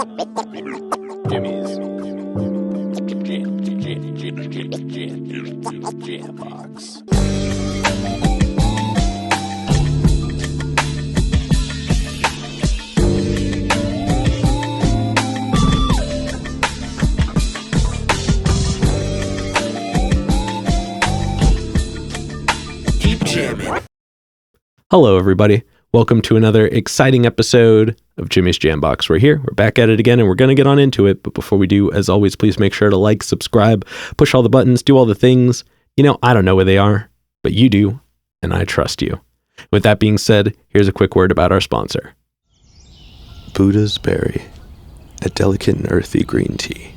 Jimmy's Jam Box. Keep jamming. Hello, everybody. Welcome to another exciting episode of Jimmy's Jam Box. We're here. We're back at it again, and we're going to get on into it. But before we do, as always, please make sure to like, subscribe, push all the buttons, do all the things. You know, I don't know where they are, but you do, and I trust you. With that being said, here's a quick word about our sponsor. Buddha's Berry, a delicate and earthy green tea.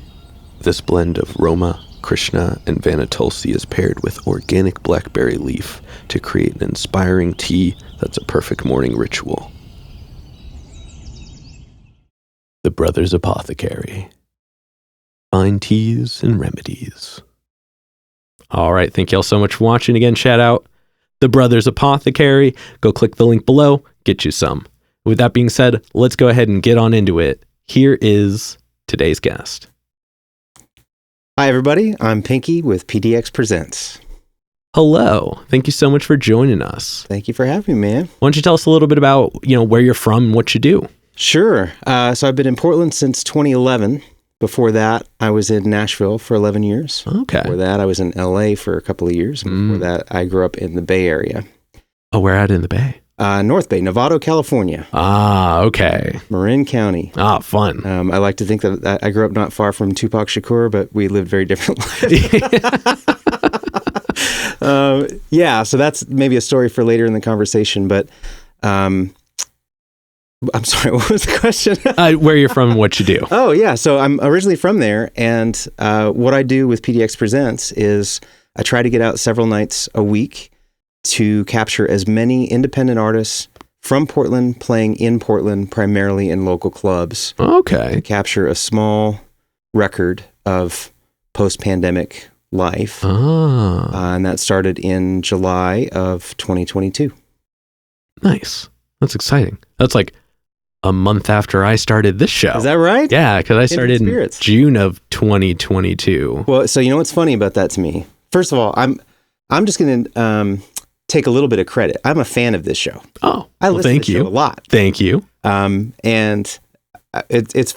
This blend of Roma, Krishna, and Vanatulsi is paired with organic blackberry leaf to create an inspiring tea that's a perfect morning ritual. The Brothers Apothecary. Fine teas and remedies. All right, thank y'all so much for watching. Again, shout out The Brothers Apothecary. Go click the link below, get you some. With that being said, let's go ahead and get on into it. Here is today's guest. Hi, everybody. I'm Pinky with PDX Presents. Hello. Thank you so much for joining us. Thank you for having me, man. Why don't you tell us a little bit about, where you're from and what you do? Sure. So I've been in Portland since 2011. Before that, I was in Nashville for 11 years. Okay. Before that, I was in LA for a couple of years. And before that, I grew up in the Bay Area. Oh, where at in the Bay? North Bay, Novato, California. Ah, okay. Marin County. Ah, fun. I like to think that I grew up not far from Tupac Shakur, but we lived very different lives. Yeah, so that's maybe a story for later in the conversation, but I'm sorry, what was the question? Where you're from and what you do. Oh, yeah. So I'm originally from there, and what I do with PDX Presents is I try to get out several nights a week to capture as many independent artists from Portland playing in Portland, primarily in local clubs. Okay. To capture a small record of post-pandemic life. And that started in July of 2022. Nice. That's exciting. That's like a month after I started this show. Is that right? Yeah, because I started in June of 2022. Well, so you know what's funny about that to me? First of all, I'm just going to take a little bit of credit. I'm a fan of this show. Oh, I listen thank to the you show a lot. Thank you. And it's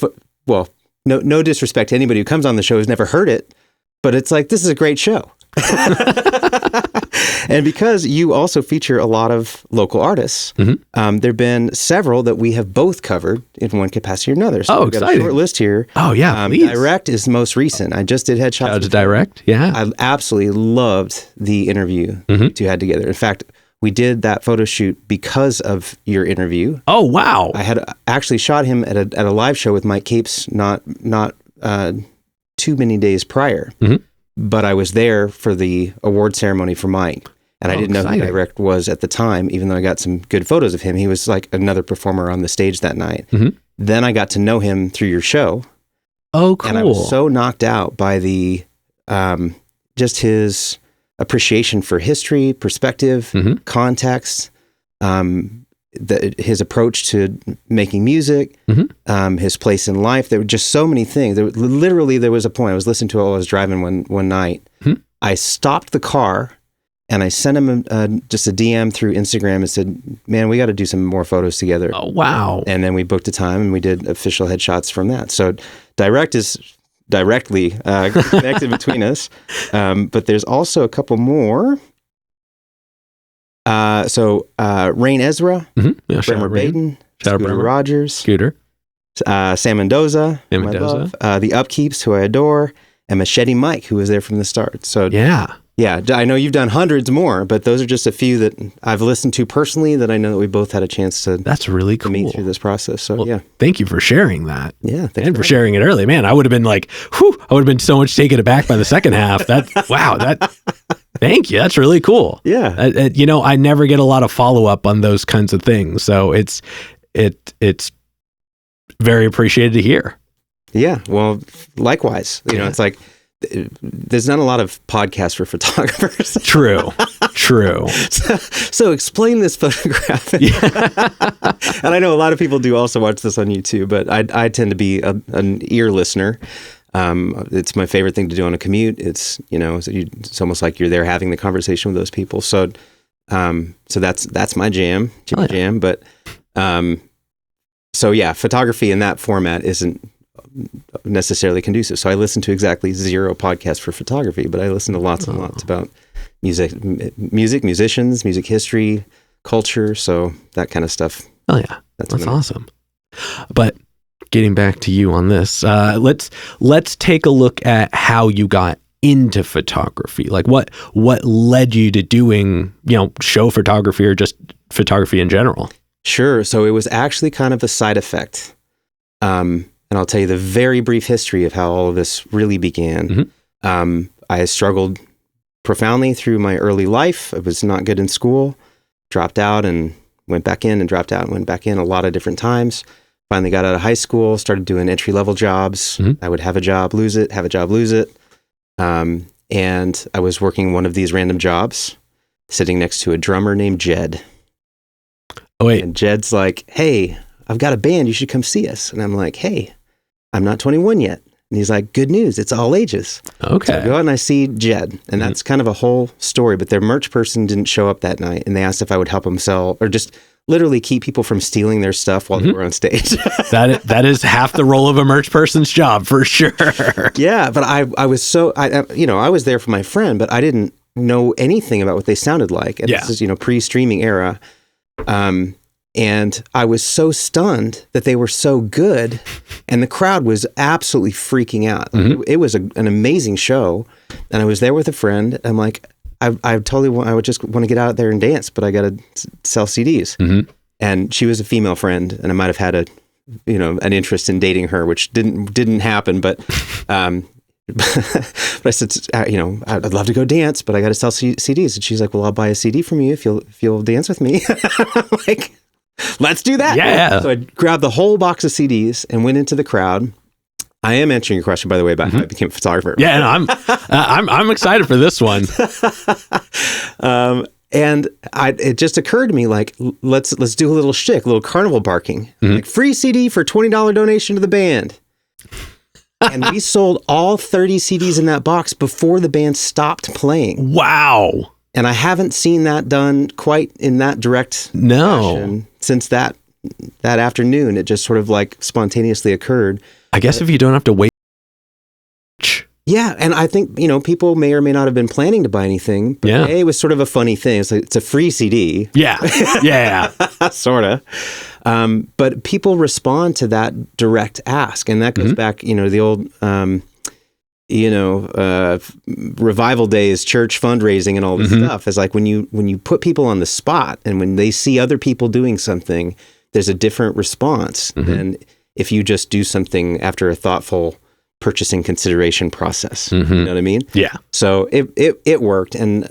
no disrespect to anybody who comes on the show who's never heard it, but it's like, this is a great show. And because you also feature a lot of local artists, there have been several that we have both covered in one capacity or another. So we've got a short list here. Oh, yeah, please. Direct is the most recent. I just did Headshots. Shout out to Direct, yeah. I absolutely loved the interview you two had together. In fact, we did that photo shoot because of your interview. Oh, wow. I had actually shot him at a live show with Mike Capes not too many days prior. But I was there for the award ceremony for Mike. And I didn't know who Direct was at the time, even though I got some good photos of him. He was like another performer on the stage that night. Then I got to know him through your show. Oh, cool. And I was so knocked out by the just his appreciation for history, perspective, context, his approach to making music, his place in life. There were just so many things. There was a point I was listening to it while I was driving one night. I stopped the car and I sent him just a DM through Instagram and said, man, we got to do some more photos together. Oh, wow. And then we booked a time and we did official headshots from that. So Direct is directly connected between us. But there's also a couple more. Rain Ezra, Bremer Baden, Scooter Rogers, Sam Mendoza, the Upkeeps, who I adore, and Machete Mike, who was there from the start. So yeah, I know you've done hundreds more, but those are just a few that I've listened to personally that I know that we both had a chance to. That's really cool. To meet through this process. So yeah, thank you for sharing that. Yeah, and for sharing it early, man. I would have been like, I would have been so much taken aback by the second half. Thank you. That's really cool. Yeah. I never get a lot of follow up on those kinds of things, so it's very appreciated to hear. Yeah. Well, likewise. It's like there's not a lot of podcasts for photographers. True. True. So explain this photograph. And I know a lot of people do also watch this on YouTube, but I tend to be an ear listener. It's my favorite thing to do on a commute. It's, it's almost like you're there having the conversation with those people. So that's my jam, jam. But, so yeah, photography in that format isn't necessarily conducive. So I listen to exactly 0 podcasts for photography, but I listen to lots and lots about music, musicians, music history, culture. So that kind of stuff. Oh yeah. That's awesome. But getting back to you on this, let's take a look at how you got into photography. Like what led you to doing, show photography or just photography in general? Sure. So it was actually kind of a side effect. And I'll tell you the very brief history of how all of this really began. Mm-hmm. I struggled profoundly through my early life. I was not good in school, dropped out and went back in, and dropped out and went back in a lot of different times. Finally got out of high school, started doing entry-level jobs. Mm-hmm. I would have a job, lose it, have a job, lose it. And I was working one of these random jobs, sitting next to a drummer named Jed. Oh, wait. And Jed's like, hey, I've got a band, you should come see us. And I'm like, hey, I'm not 21 yet. And he's like, good news, it's all ages. Okay. So I go out and I see Jed, and that's kind of a whole story, but their merch person didn't show up that night, and they asked if I would help them sell, or just literally keep people from stealing their stuff while they were on stage. That is half the role of a merch person's job, for sure. Yeah, but I was there for my friend, but I didn't know anything about what they sounded like. And this is, pre-streaming era. And I was so stunned that they were so good, and the crowd was absolutely freaking out. Mm-hmm. It was an amazing show, and I was there with a friend. I'm like, I would just want to get out there and dance, but I got to sell CDs. Mm-hmm. And she was a female friend, and I might have had an interest in dating her, which didn't happen. But, but I said, I'd love to go dance, but I got to sell CDs. And she's like, well, I'll buy a CD from you if you'll dance with me. I'm like, let's do that. Yeah. So I grabbed the whole box of CDs and went into the crowd. I am answering your question, by the way, about how I became a photographer. Yeah, and I'm excited for this one. And it just occurred to me, like, let's do a little shtick, a little carnival barking, like free CD for $20 donation to the band. And we sold all 30 CDs in that box before the band stopped playing. Wow. And I haven't seen that done quite in that direct fashion since that afternoon. It just sort of like spontaneously occurred. I guess if you don't have to wait. Yeah, and I think, people may or may not have been planning to buy anything, but it was sort of a funny thing. It's like, it's a free CD. Yeah. Sort of. But people respond to that direct ask, and that goes back, the old revival days, church fundraising and all this stuff. Is like when you put people on the spot, and when they see other people doing something, there's a different response than if you just do something after a thoughtful purchasing consideration process. You know what I mean? Yeah. So it worked, and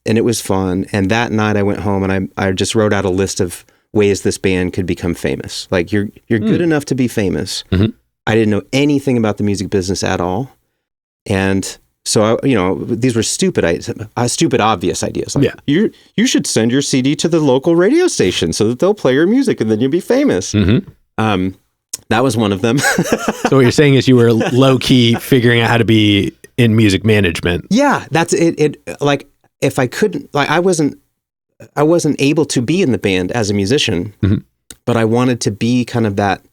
it was fun. And that night I went home and I just wrote out a list of ways this band could become famous. Like, you're good enough to be famous. I didn't know anything about the music business at all. And so, these were stupid obvious ideas. Like, you should send your CD to the local radio station so that they'll play your music and then you'll be famous. That was one of them. So what you're saying is you were low-key figuring out how to be in music management. Yeah, that's it. Like, if I couldn't, like, I wasn't able to be in the band as a musician, but I wanted to be kind of that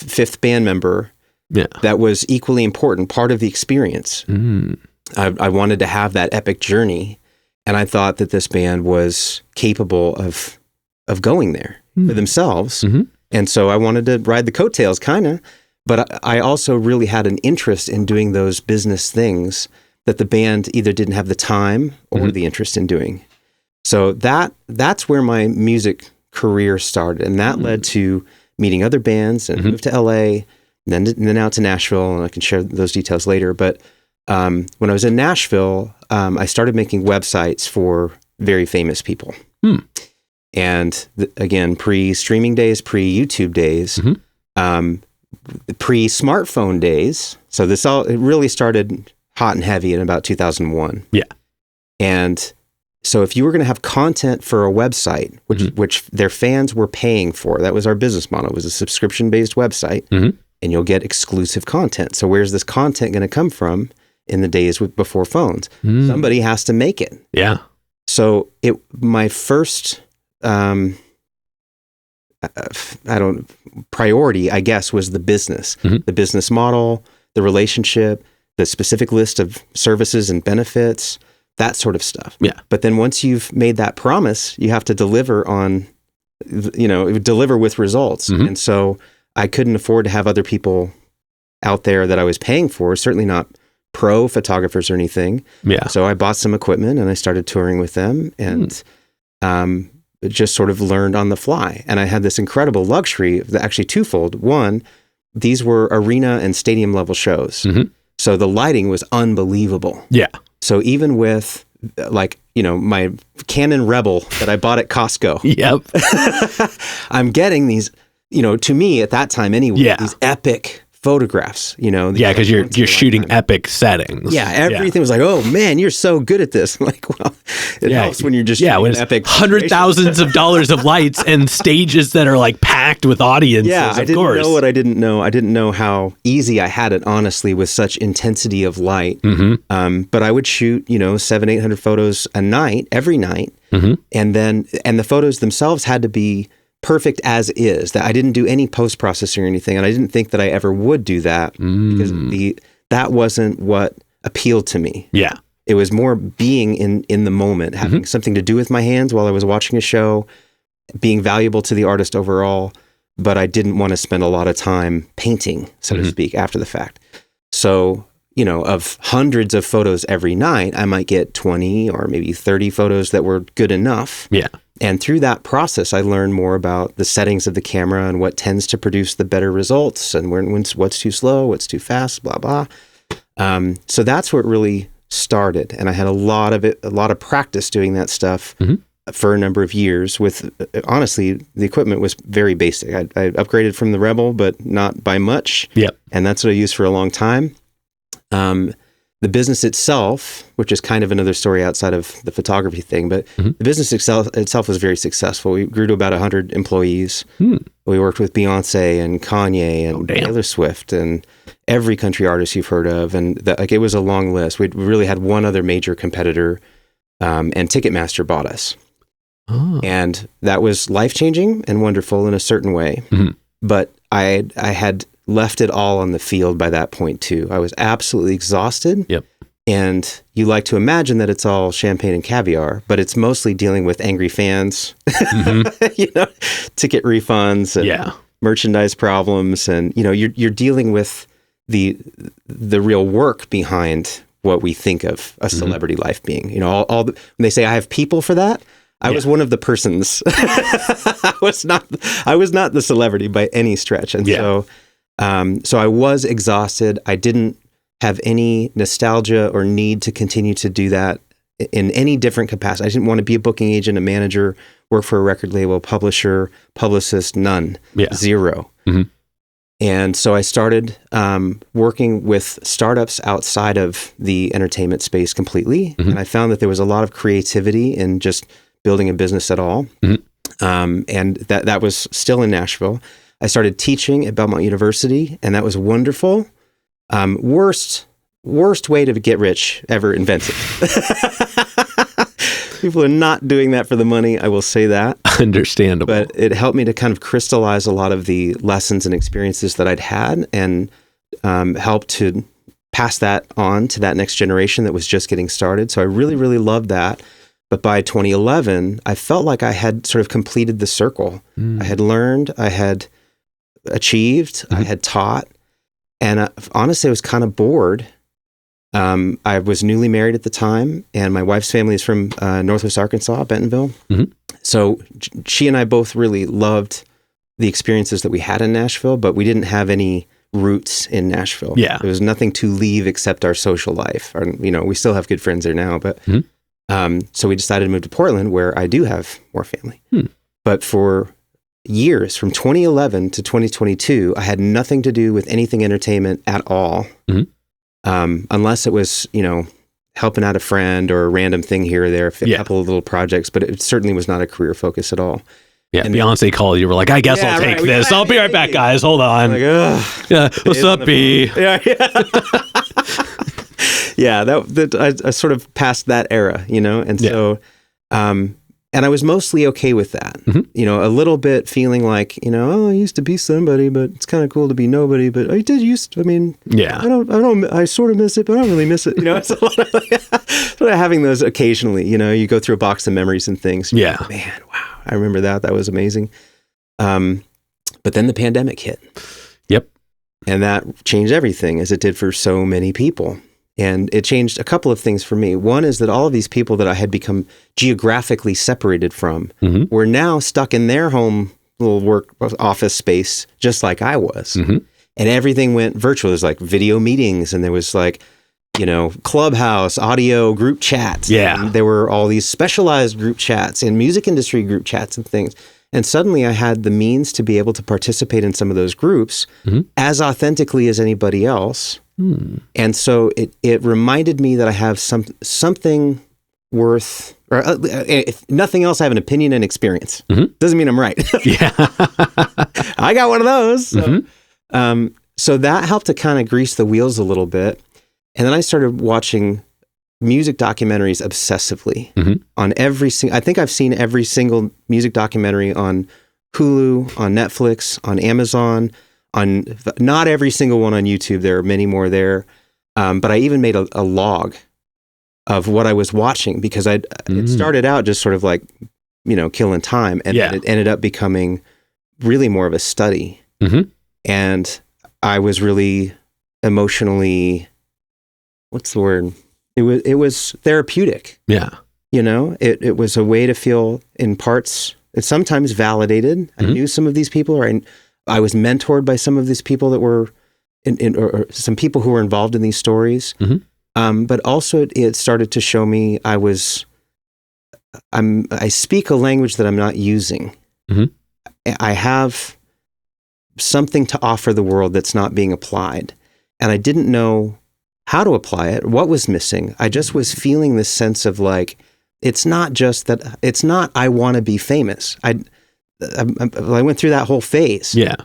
fifth band member that was equally important, part of the experience. I wanted to have that epic journey, and I thought that this band was capable of going there for themselves. And so I wanted to ride the coattails, kind of, but I also really had an interest in doing those business things that the band either didn't have the time or the interest in doing. So that's where my music career started, and that led to meeting other bands and moved to LA, and then out to Nashville, and I can share those details later. But when I was in Nashville, I started making websites for very famous people. And again, pre-streaming days, pre-YouTube days, pre-smartphone days. So it really started hot and heavy in about 2001. Yeah. And So if you were going to have content for a website, which their fans were paying for, that was our business model. It was a subscription-based website, and you'll get exclusive content. So where's this content going to come from in the days before phones? Somebody has to make it. Yeah. So my first priority, I guess, was the business, the business model, the relationship, the specific list of services and benefits, that sort of stuff. Yeah. But then once you've made that promise, you have to deliver on, deliver with results. And so I couldn't afford to have other people out there that I was paying for, certainly not pro photographers or anything. Yeah. So I bought some equipment and I started touring with them, and just sort of learned on the fly. And I had this incredible luxury, actually twofold. One, these were arena and stadium level shows. So the lighting was unbelievable. Yeah. So even with my Canon Rebel that I bought at Costco, I'm getting these, to me at that time anyway, these epic photographs, because you're shooting epic settings. Everything was like, oh man, you're so good at this. I'm like, well, it helps when you're just when epic hundred thousands of dollars of lights and stages that are like packed with audiences. I didn't know what I didn't know. I didn't know how easy I had it, honestly, with such intensity of light. But I would shoot 700-800 photos a night, every night, and the photos themselves had to be perfect as is. That I didn't do any post-processing or anything, and I didn't think that I ever would do that because that wasn't what appealed to me. Yeah, it was more being in the moment, having something to do with my hands while I was watching a show, being valuable to the artist overall. But I didn't want to spend a lot of time painting, so to speak, after the fact. So of hundreds of photos every night, I might get 20 or maybe 30 photos that were good enough. Yeah. And through that process, I learned more about the settings of the camera and what tends to produce the better results, and what's too slow, what's too fast, blah, blah. So that's where it really started. And I had a lot of practice doing that stuff for a number of years with, honestly, the equipment was very basic. I upgraded from the Rebel, but not by much. Yeah. And that's what I used for a long time. The business itself, which is kind of another story outside of the photography thing, but the business itself was very successful. We grew to about 100 employees. We worked with Beyonce and Kanye and Taylor Swift and every country artist you've heard of. And it was a long list. We really had one other major competitor, and Ticketmaster bought us. Oh. And that was life-changing and wonderful in a certain way. But I had left it all on the field by that point too. I was absolutely exhausted. Yep. And you like to imagine that it's all champagne and caviar, but it's mostly dealing with angry fans, ticket refunds and merchandise problems. And, you're dealing with the real work behind what we think of a celebrity life being, when they say I have people for that, I was one of the persons. I was not the celebrity by any stretch. And so I was exhausted. I didn't have any nostalgia or need to continue to do that in any different capacity. I didn't want to be a booking agent, a manager, work for a record label, publisher, publicist, none, zero. And so I started working with startups outside of the entertainment space completely. And I found that there was a lot of creativity in just building a business at all. And that was still in Nashville. I started teaching at Belmont University, and that was wonderful. Worst way to get rich ever invented. People are not doing that for the money, I will say that. Understandable. But it helped me to kind of crystallize a lot of the lessons and experiences that I'd had, and helped to pass that on to that next generation that was just getting started. So I really, really loved that. But by 2011, I felt like I had sort of completed the circle. I had learned, I had achieved, I had taught, and honestly, I was kind of bored. I was newly married at the time, and my wife's family is from Northwest Arkansas, Bentonville. So she and I both really loved the experiences that we had in Nashville, but we didn't have any roots in Nashville. Yeah. There was nothing to leave except our social life. We still have good friends there now, but so we decided to move to Portland, where I do have more family. But for years, from 2011 to 2022, I had nothing to do with anything entertainment at all, unless it was, helping out a friend or a random thing here or there, a couple of little projects, but it certainly was not a career focus at all. Yeah, and Beyonce called. You were like, I guess I'll take this. I'll be right back, guys. Hold on. Like, yeah, what's up, B? Yeah. Yeah, I sort of passed that era, and so, and I was mostly okay with that. A little bit feeling like, I used to be somebody, but it's kind of cool to be nobody. But I did used to. I mean, I sort of miss it, but I don't really miss it. It's a lot of sort of having those occasionally. You go through a box of memories and things. Yeah, like, man, wow, I remember that. That was amazing. But then the pandemic hit. Yep, and that changed everything, as it did for so many people. And it changed a couple of things for me. One is that all of these people that I had become geographically separated from were now stuck in their home little work office space, just like I was. And everything went virtual. There's like video meetings, and there was like, Clubhouse, audio group chats. Yeah. And there were all these specialized group chats and music industry group chats and things. And suddenly I had the means to be able to participate in some of those groups as authentically as anybody else. And so it reminded me that I have something worth, or if nothing else, I have an opinion and experience. Doesn't mean I'm right. Yeah, I got one of those. So, so that helped to kind of grease the wheels a little bit. And then I started watching music documentaries obsessively on I think I've seen every single music documentary on Hulu, on Netflix, on Amazon, on not every single one on YouTube. There are many more there. But I even made a log of what I was watching, because it started out just sort of like, killing time. And then it ended up becoming really more of a study. And I was really emotionally, what's the word? It was therapeutic. Yeah. It was a way to feel, in parts, it's sometimes validated. I knew some of these people, or I was mentored by some of these people that were or some people who were involved in these stories. But also it started to show me I speak a language that I'm not using. I have something to offer the world that's not being applied. And I didn't know how to apply it, what was missing. I just was feeling this sense of like, it's not I want to be famous. I went through that whole phase. Yeah.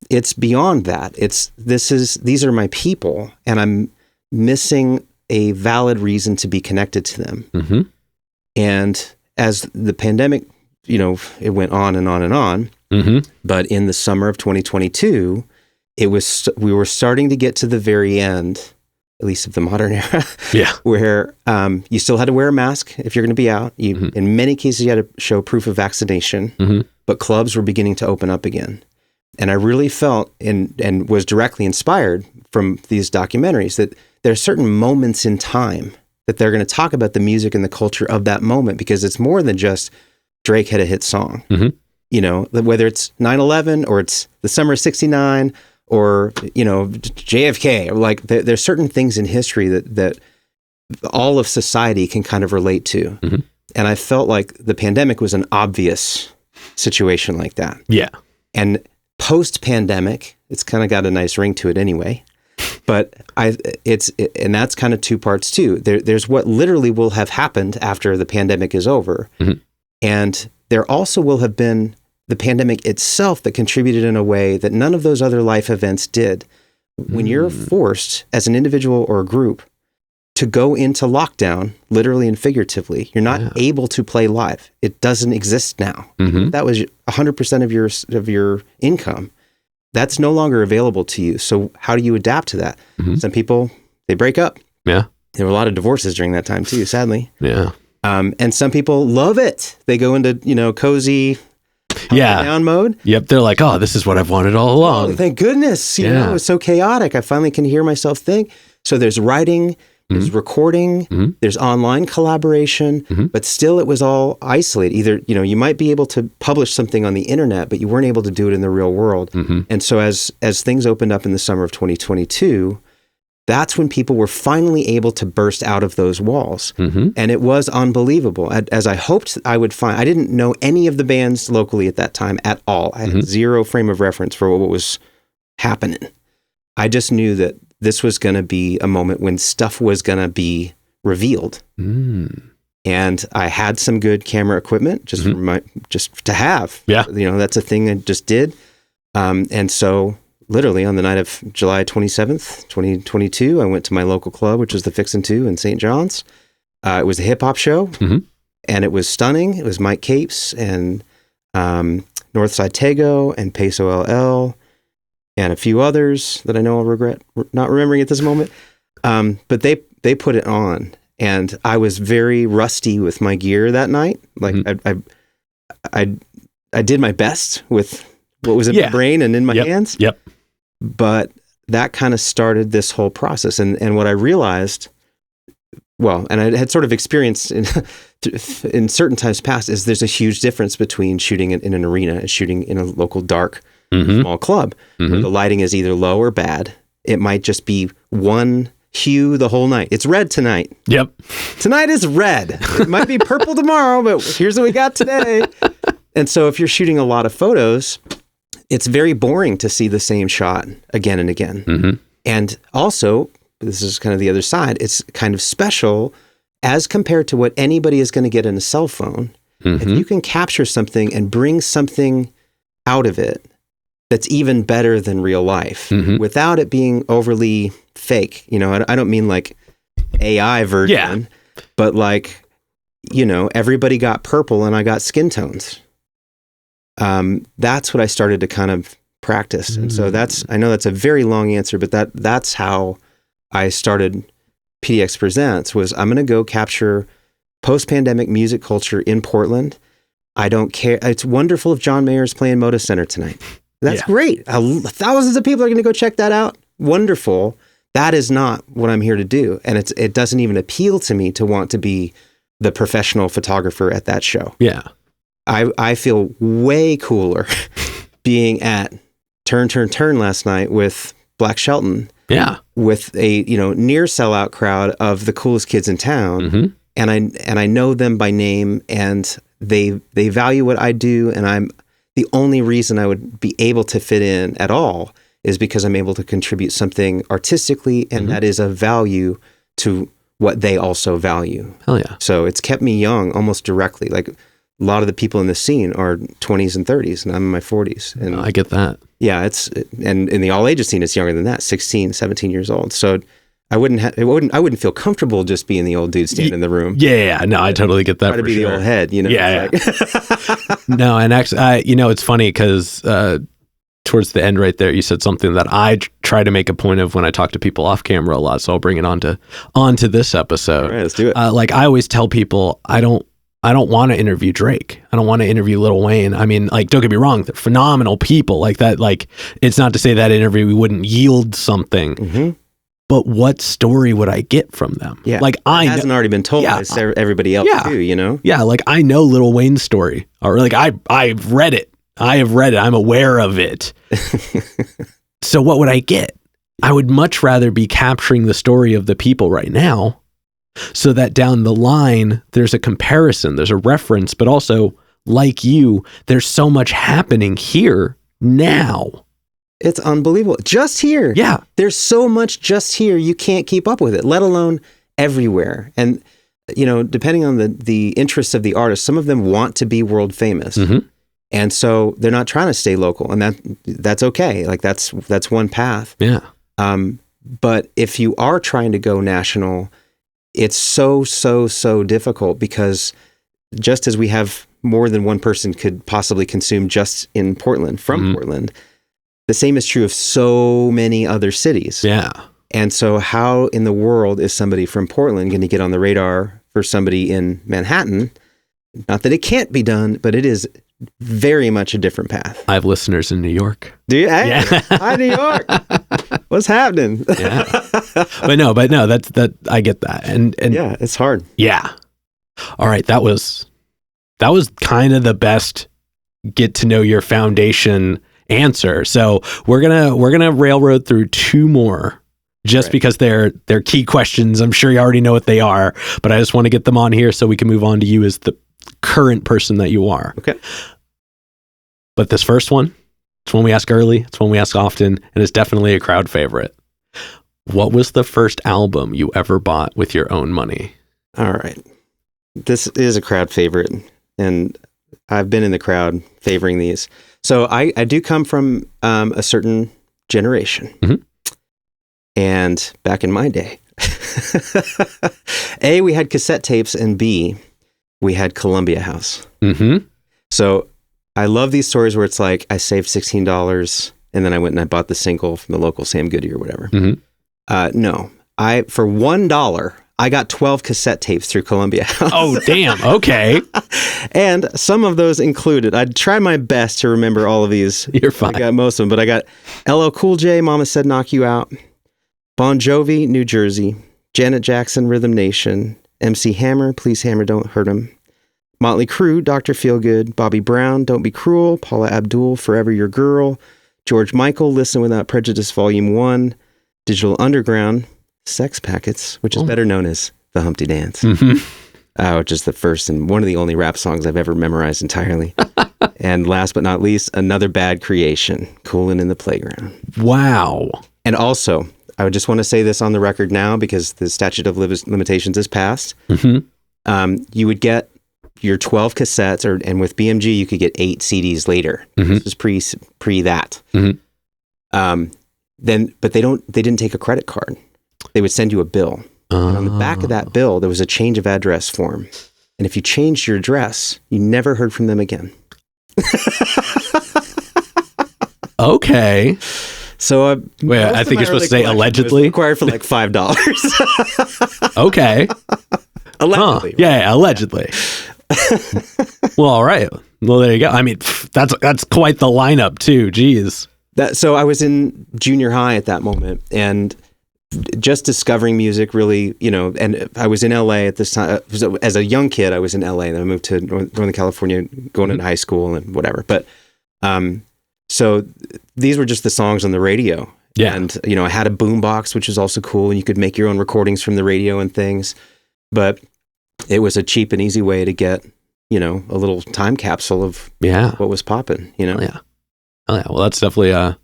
It's beyond that. These are my people, and I'm missing a valid reason to be connected to them. And as the pandemic, it went on and on and on. But in the summer of 2022, we were starting to get to the very end, at least of the modern era, where you still had to wear a mask if you're going to be out. In many cases, you had to show proof of vaccination, but clubs were beginning to open up again. And I really felt and was directly inspired from these documentaries that there are certain moments in time that they're going to talk about the music and the culture of that moment, because it's more than just Drake had a hit song. Whether it's 9/11 or it's the summer of '69 or, JFK, like there's certain things in history that all of society can kind of relate to. And I felt like the pandemic was an obvious situation like that. Yeah. And post-pandemic, it's kind of got a nice ring to it anyway. But and that's kind of two parts too. There's what literally will have happened after the pandemic is over. And there also will have been the pandemic itself that contributed in a way that none of those other life events did. When you're forced as an individual or a group to go into lockdown, literally and figuratively, you're not able to play live. It doesn't exist now. That was 100% of your income. That's no longer available to you. So how do you adapt to that? Some people, they break up. Yeah. There were a lot of divorces during that time too, sadly. Yeah. And some people love it. They go into, cozy down mode. Yep. They're like, oh, this is what I've wanted all along. Oh, thank goodness. You know, it's so chaotic. I finally can hear myself think. So there's writing, there's recording, there's online collaboration, but still it was all isolated. Either, you might be able to publish something on the internet, but you weren't able to do it in the real world. And so as things opened up in the summer of 2022, that's when people were finally able to burst out of those walls. And it was unbelievable. As I hoped I would find, I didn't know any of the bands locally at that time at all. I had zero frame of reference for what was happening. I just knew that this was going to be a moment when stuff was going to be revealed. And I had some good camera equipment just to have. Yeah. That's a thing I just did. And so literally on the night of July 27th, 2022, I went to my local club, which was the Fixin' 2 in St. John's. It was a hip hop show and it was stunning. It was Mike Capes and Northside Tego and Peso LL and a few others that I know I'll regret not remembering at this moment. But they put it on, and I was very rusty with my gear that night. Like I did my best with what was in my brain and in my hands. Yep. But that kind of started this whole process. And what I realized, and I had sort of experienced in certain times past, is there's a huge difference between shooting in an arena and shooting in a local dark, small club, where the lighting is either low or bad. It might just be one hue the whole night. It's red tonight. Yep. Tonight is red. It might be purple tomorrow, but here's what we got today. And so if you're shooting a lot of photos, it's very boring to see the same shot again and again. And also, this is kind of the other side, it's kind of special as compared to what anybody is going to get in a cell phone. If you can capture something and bring something out of it that's even better than real life without it being overly fake. I don't mean like AI version, but like, everybody got purple and I got skin tones. That's what I started to kind of practice. And so I know that's a very long answer, but that's how I started PDX Presents. Was I'm going to go capture post-pandemic music culture in Portland. I don't care. It's wonderful if John Mayer's playing Moda Center tonight. That's great. Thousands of people are going to go check that out. Wonderful. That is not what I'm here to do. And it doesn't even appeal to me to want to be the professional photographer at that show. Yeah. I feel way cooler being at Turn last night with Black Shelton. Yeah. With a, near sellout crowd of the coolest kids in town. And I know them by name, and they value what I do. And the only reason I would be able to fit in at all is because I'm able to contribute something artistically, and that is of value to what they also value. Hell yeah. So it's kept me young almost directly. Like, a lot of the people in the scene are 20s and 30s, and I'm in my 40s. And I get that. Yeah, and in the all ages scene, it's younger than that, 16, 17 years old. So I wouldn't feel comfortable just being the old dude standing in the room. Yeah, no, I totally get that. Try to be the old head, Yeah. No, and actually, it's funny because towards the end right there, you said something that I try to make a point of when I talk to people off camera a lot. So I'll bring it onto this episode. All right, let's do it. Like I always tell people, I don't want to interview Drake. I don't want to interview Lil Wayne. I mean, like, don't get me wrong, they're phenomenal people like that. Like, it's not to say that interview we wouldn't yield something, but what story would I get from them? Yeah. Like, it hasn't already been told by everybody else too, Yeah. Like, I know Lil Wayne's story, or like, I've read it. I have read it. I'm aware of it. So what would I get? I would much rather be capturing the story of the people right now, so that down the line, there's a comparison, there's a reference, but also, like you, there's so much happening here now. It's unbelievable. Just here. Yeah. There's so much just here, you can't keep up with it, let alone everywhere. And, depending on the interests of the artist, some of them want to be world famous. And so they're not trying to stay local, and that's okay. Like, that's one path. Yeah. But if you are trying to go national, it's so difficult, because just as we have more than one person could possibly consume just in Portland, from Portland, the same is true of so many other cities. Yeah. And so how in the world is somebody from Portland going to get on the radar for somebody in Manhattan? Not that it can't be done, but it is very much a different path. I have listeners in New York. Do you? Hey, hi, New York. What's happening? Yeah. But no, that I get that. And yeah, it's hard. Yeah. All right. That was kind of the best get to know your foundation answer. So we're going to railroad through two more, just because they're key questions. I'm sure you already know what they are, but I just want to get them on here so we can move on to you as the current person that you are. Okay. But this first one, it's one we ask early, it's one we ask often, and it's definitely a crowd favorite. What was the first album you ever bought with your own money? All right. This is a crowd favorite, and I've been in the crowd favoring these. So I do come from a certain generation. Mm-hmm. And back in my day, A, we had cassette tapes, and B, we had Columbia House. Mm-hmm. So I love these stories where it's like I saved $16 and then I went and I bought the single from the local Sam Goody or whatever. Mm-hmm. No, for $1, I got 12 cassette tapes through Columbia House. Oh, damn. Okay. And some of those included, I'd try my best to remember all of these. You're fine. I got most of them, but I got LL Cool J, Mama Said Knock You Out, Bon Jovi, New Jersey, Janet Jackson, Rhythm Nation, MC Hammer, Please Hammer, Don't Hurt Him, Motley Crue, Dr. Feelgood, Bobby Brown, Don't Be Cruel, Paula Abdul, Forever Your Girl, George Michael, Listen Without Prejudice, Volume 1, Digital Underground, Sex Packets, which is better known as The Humpty Dance, which is the first and one of the only rap songs I've ever memorized entirely. And last but not least, Another Bad Creation, Coolin' in the Playground. Wow. And also, I would just want to say this on the record now because the statute of limitations is passed. Mm-hmm. You would get your 12 cassettes, and with BMG, you could get 8 CDs later. Mm-hmm. This was pre that. Mm-hmm. But they didn't take a credit card. They would send you a bill. And on the back of that bill, there was a change of address form. And if you changed your address, you never heard from them again. Okay. So I think you're supposed to say allegedly. Acquired for like $5. Okay. Allegedly. Huh. Yeah, allegedly. Well, all right. Well, there you go. I mean, that's quite the lineup too. Jeez. So I was in junior high at that moment, and just discovering music really, and I was in LA at this time. As a young kid, I was in LA, then I moved to Northern California, going into high school and whatever. But, so these were just the songs on the radio. Yeah. And, I had a boombox, which was also cool, and you could make your own recordings from the radio and things. But it was a cheap and easy way to get, a little time capsule of what was popping, Yeah. Oh, yeah. Well, that's definitely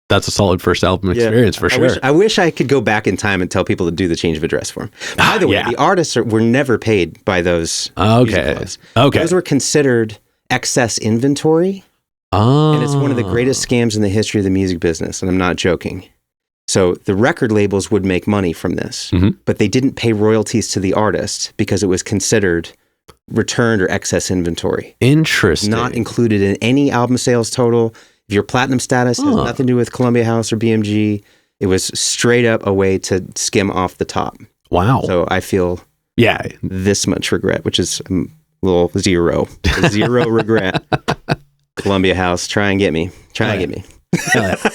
that's a solid first album experience for sure. I wish I could go back in time and tell people to do the change of address form. By the way, the artists were never paid by those. Okay. Those were considered excess inventory. Oh. And it's one of the greatest scams in the history of the music business. And I'm not joking. So the record labels would make money from this, but they didn't pay royalties to the artist because it was considered returned or excess inventory. Interesting. Not included in any album sales total. If your platinum status has nothing to do with Columbia House or BMG, it was straight up a way to skim off the top. Wow. So I feel this much regret, which is a little zero regret. Columbia House, try and get me.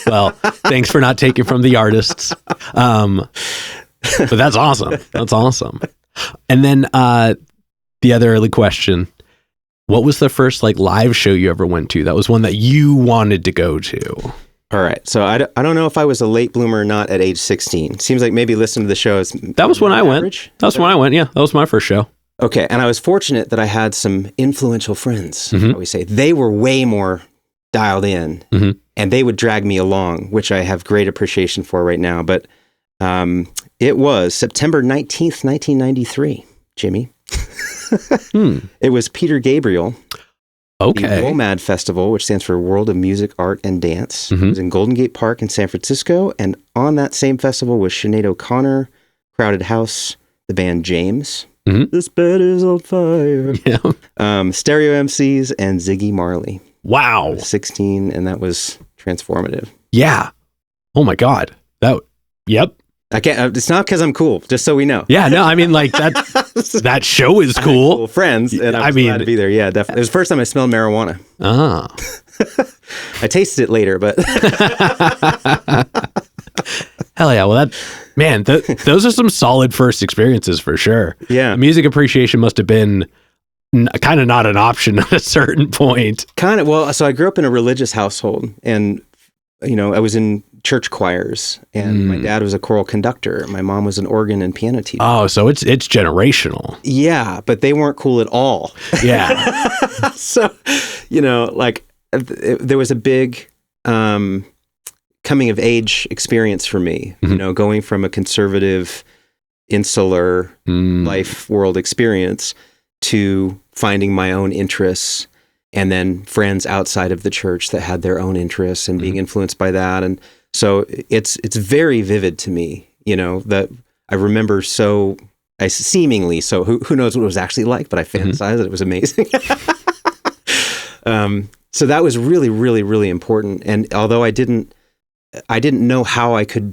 Well, thanks for not taking from the artists. But that's awesome. That's awesome. And then the other early question, what was the first live show you ever went to? That was one that you wanted to go to. All right. So I don't know if I was a late bloomer or not at age 16. Seems like maybe listening to the show is that was when I went. That was when I went. Yeah, that was my first show. Okay. And I was fortunate that I had some influential friends. I always say they were way more dialed in and they would drag me along, which I have great appreciation for right now. But it was September 19th, 1993, Jimmy. It was Peter Gabriel. Okay. The WOMAD Festival, which stands for World of Music, Art, and Dance. It was in Golden Gate Park in San Francisco. And on that same festival was Sinead O'Connor, Crowded House, the band James. This bed is on fire. Yeah. Stereo MCs, and Ziggy Marley. Wow. I was 16, and that was transformative. Yeah. Oh my God. Yep. I can't. It's not because I'm cool. Just so we know. Yeah. No. I mean, that. That show is cool. Cool friends, and I was glad to be there. Yeah, definitely. It was the first time I smelled marijuana. I tasted it later, but hell yeah. Well, those are some solid first experiences for sure. Yeah. Music appreciation must have been kind of not an option at a certain point. Well, so I grew up in a religious household, and I was in church choirs, and my dad was a choral conductor. My mom was an organ and piano teacher. Oh, so it's generational. Yeah, but they weren't cool at all. Yeah. So, there was a big coming of age experience for me, going from a conservative, insular life world experience to finding my own interests, and then friends outside of the church that had their own interests and being influenced by that. And so it's very vivid to me, that I remember seemingly so, who knows what it was actually like, but I fantasized that it was amazing. So that was really, really, really important. And although I didn't know how I could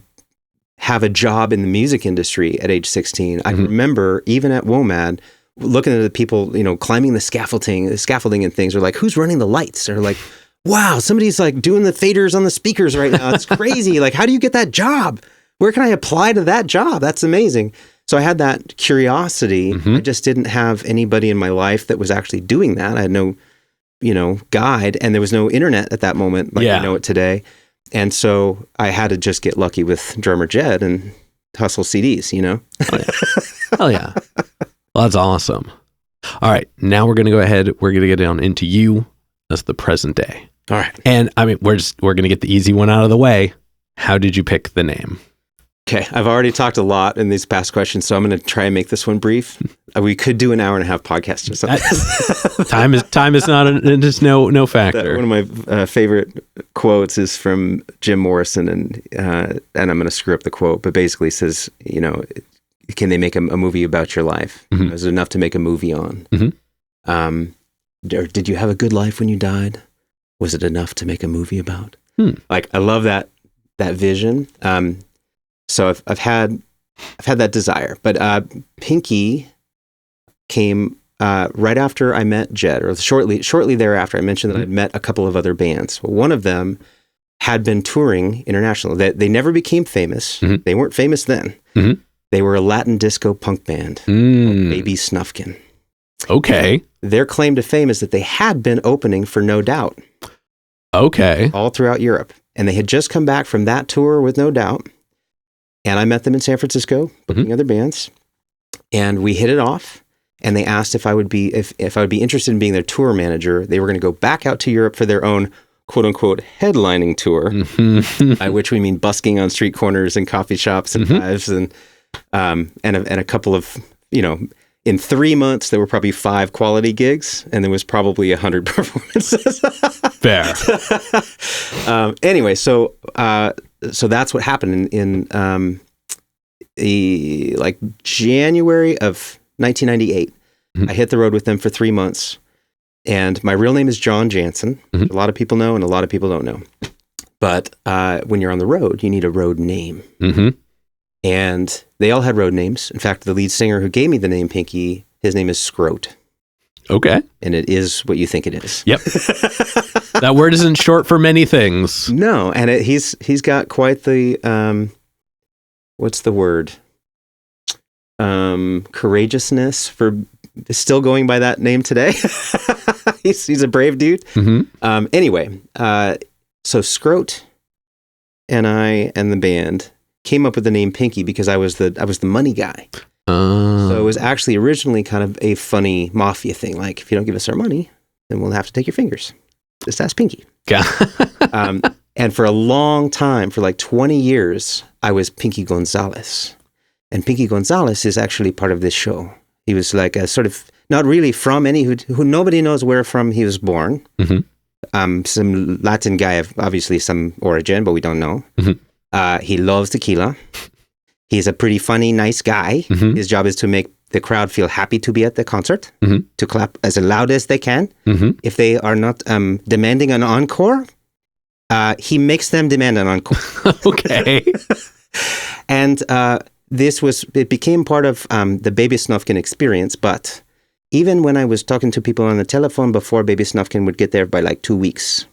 have a job in the music industry at age 16, I remember even at WOMAD, looking at the people, climbing the scaffolding and things, or like, who's running the lights? Or like, wow, somebody's like doing the faders on the speakers right now. It's crazy. Like, how do you get that job? Where can I apply to that job? That's amazing. So I had that curiosity. I just didn't have anybody in my life that was actually doing that. I had no, guide, and there was no internet at that moment like we know it today. And so I had to just get lucky with drummer Jed and hustle CDs, Hell yeah. Well, that's awesome. All right. Now we're going to go ahead. We're going to get down into you as the present day. All right. And I mean, we're going to get the easy one out of the way. How did you pick the name? Okay. I've already talked a lot in these past questions, so I'm going to try and make this one brief. We could do an hour and a half podcast or something. Time is not just no factor. One of my favorite quotes is from Jim Morrison, and I'm going to screw up the quote, but basically says, can they make a movie about your life? Is it enough to make a movie on? Did you have a good life when you died? Was it enough to make a movie about? Like, I love that vision. So I've had that desire, but Pinky came right after I met Jed, or shortly thereafter. I mentioned that I'd met a couple of other bands. Well, one of them had been touring internationally. They never became famous. They weren't famous then. They were a Latin disco punk band called Baby Snufkin. Okay. Their claim to fame is that they had been opening for No Doubt. Okay. All throughout Europe. And they had just come back from that tour with No Doubt. And I met them in San Francisco, booking other bands. And we hit it off. And they asked if I would be interested in being their tour manager. They were going to go back out to Europe for their own quote unquote headlining tour, by which we mean busking on street corners and coffee shops and dives and a couple of, in 3 months, there were probably 5 quality gigs, and there was probably 100 performances. Fair. Anyway, so that's what happened in January of 1998. I hit the road with them for 3 months, and my real name is John Jansen. A lot of people know, and a lot of people don't know. But when you're on the road, you need a road name. And they all had road names. In fact, the lead singer who gave me the name Pinky, his name is Scrote. Okay. And it is what you think it is. Yep. That word isn't short for many things. No, and he's got quite the, what's the word? Courageousness for still going by that name today. He's a brave dude. Anyway, so Scrote and I and the band came up with the name Pinky because I was the money guy. So it was actually originally kind of a funny mafia thing. Like, if you don't give us our money, then we'll have to take your fingers. Just ask Pinky. And for a long time, for like 20 years, I was Pinky Gonzalez. And Pinky Gonzalez is actually part of this show. He was like a sort of, not really from who nobody knows where from he was born. Some Latin guy of obviously some origin, but we don't know. He loves tequila. He's a pretty funny, nice guy. His job is to make the crowd feel happy to be at the concert, to clap as loud as they can. If they are not demanding an encore, he makes them demand an encore. Okay. And it became part of the Baby Snufkin experience. But even when I was talking to people on the telephone before Baby Snufkin would get there by like 2 weeks,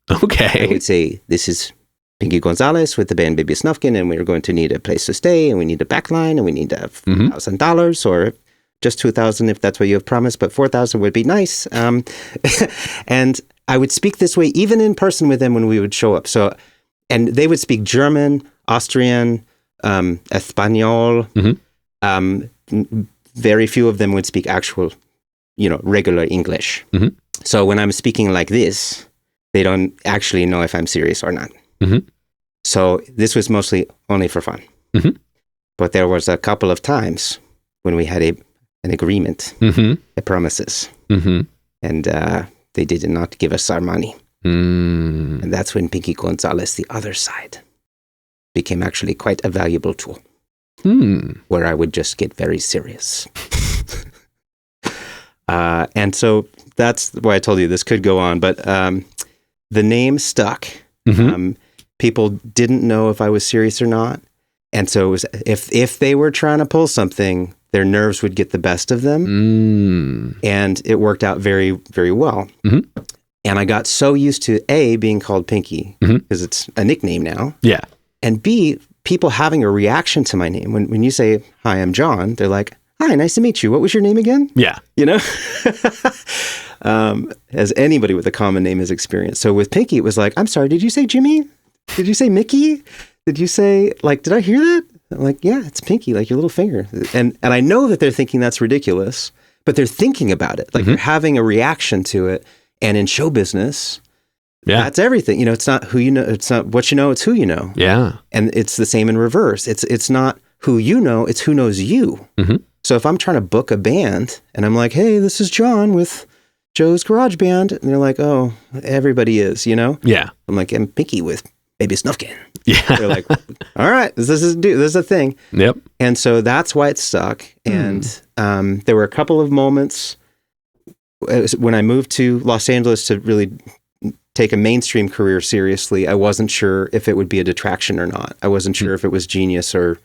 I would say, this is Pinky Gonzalez with the band Baby Snufkin, and we're going to need a place to stay, and we need a backline, and we need $1,000, or just $2,000 if that's what you have promised, but $4,000 would be nice. And I would speak this way even in person with them when we would show up. So, and they would speak German, Austrian, Espanol. Very few of them would speak actual, regular English. So when I'm speaking like this, they don't actually know if I'm serious or not. So this was mostly only for fun. But there was a couple of times when we had an agreement, a promises, and they did not give us our money. And that's when Pinky Gonzalez, the other side, became actually quite a valuable tool, where I would just get very serious. And so that's why I told you this could go on, but the name stuck. People didn't know if I was serious or not. And so it was, if they were trying to pull something, their nerves would get the best of them. And it worked out very, very well. And I got so used to A, being called Pinky, because it's a nickname now. Yeah. And B, people having a reaction to my name. When you say, hi, I'm John, they're like, hi, nice to meet you. What was your name again? Yeah. You know? As anybody with a common name has experienced. So with Pinky, it was like, I'm sorry, did you say Jimmy? Did you say Mickey? Did you say, like, did I hear that? I'm like, yeah, it's Pinky, like your little finger. And I know that they're thinking that's ridiculous, but they're thinking about it. Like they're having a reaction to it. And in show business, that's everything. You know, it's not who you know, it's not what you know, it's who you know. Yeah. And it's the same in reverse. It's not who you know, it's who knows you. So if I'm trying to book a band and I'm like, hey, this is John with Joe's Garage Band. And they're like, oh, everybody is, you know? Yeah. I'm like, I'm Pinky with Baby Snufkin. Yeah. They're like, all right, this is a thing. Yep. And so that's why it stuck. And there were a couple of moments when I moved to Los Angeles to really take a mainstream career seriously. I wasn't sure if it would be a detraction or not. I wasn't sure if it was genius or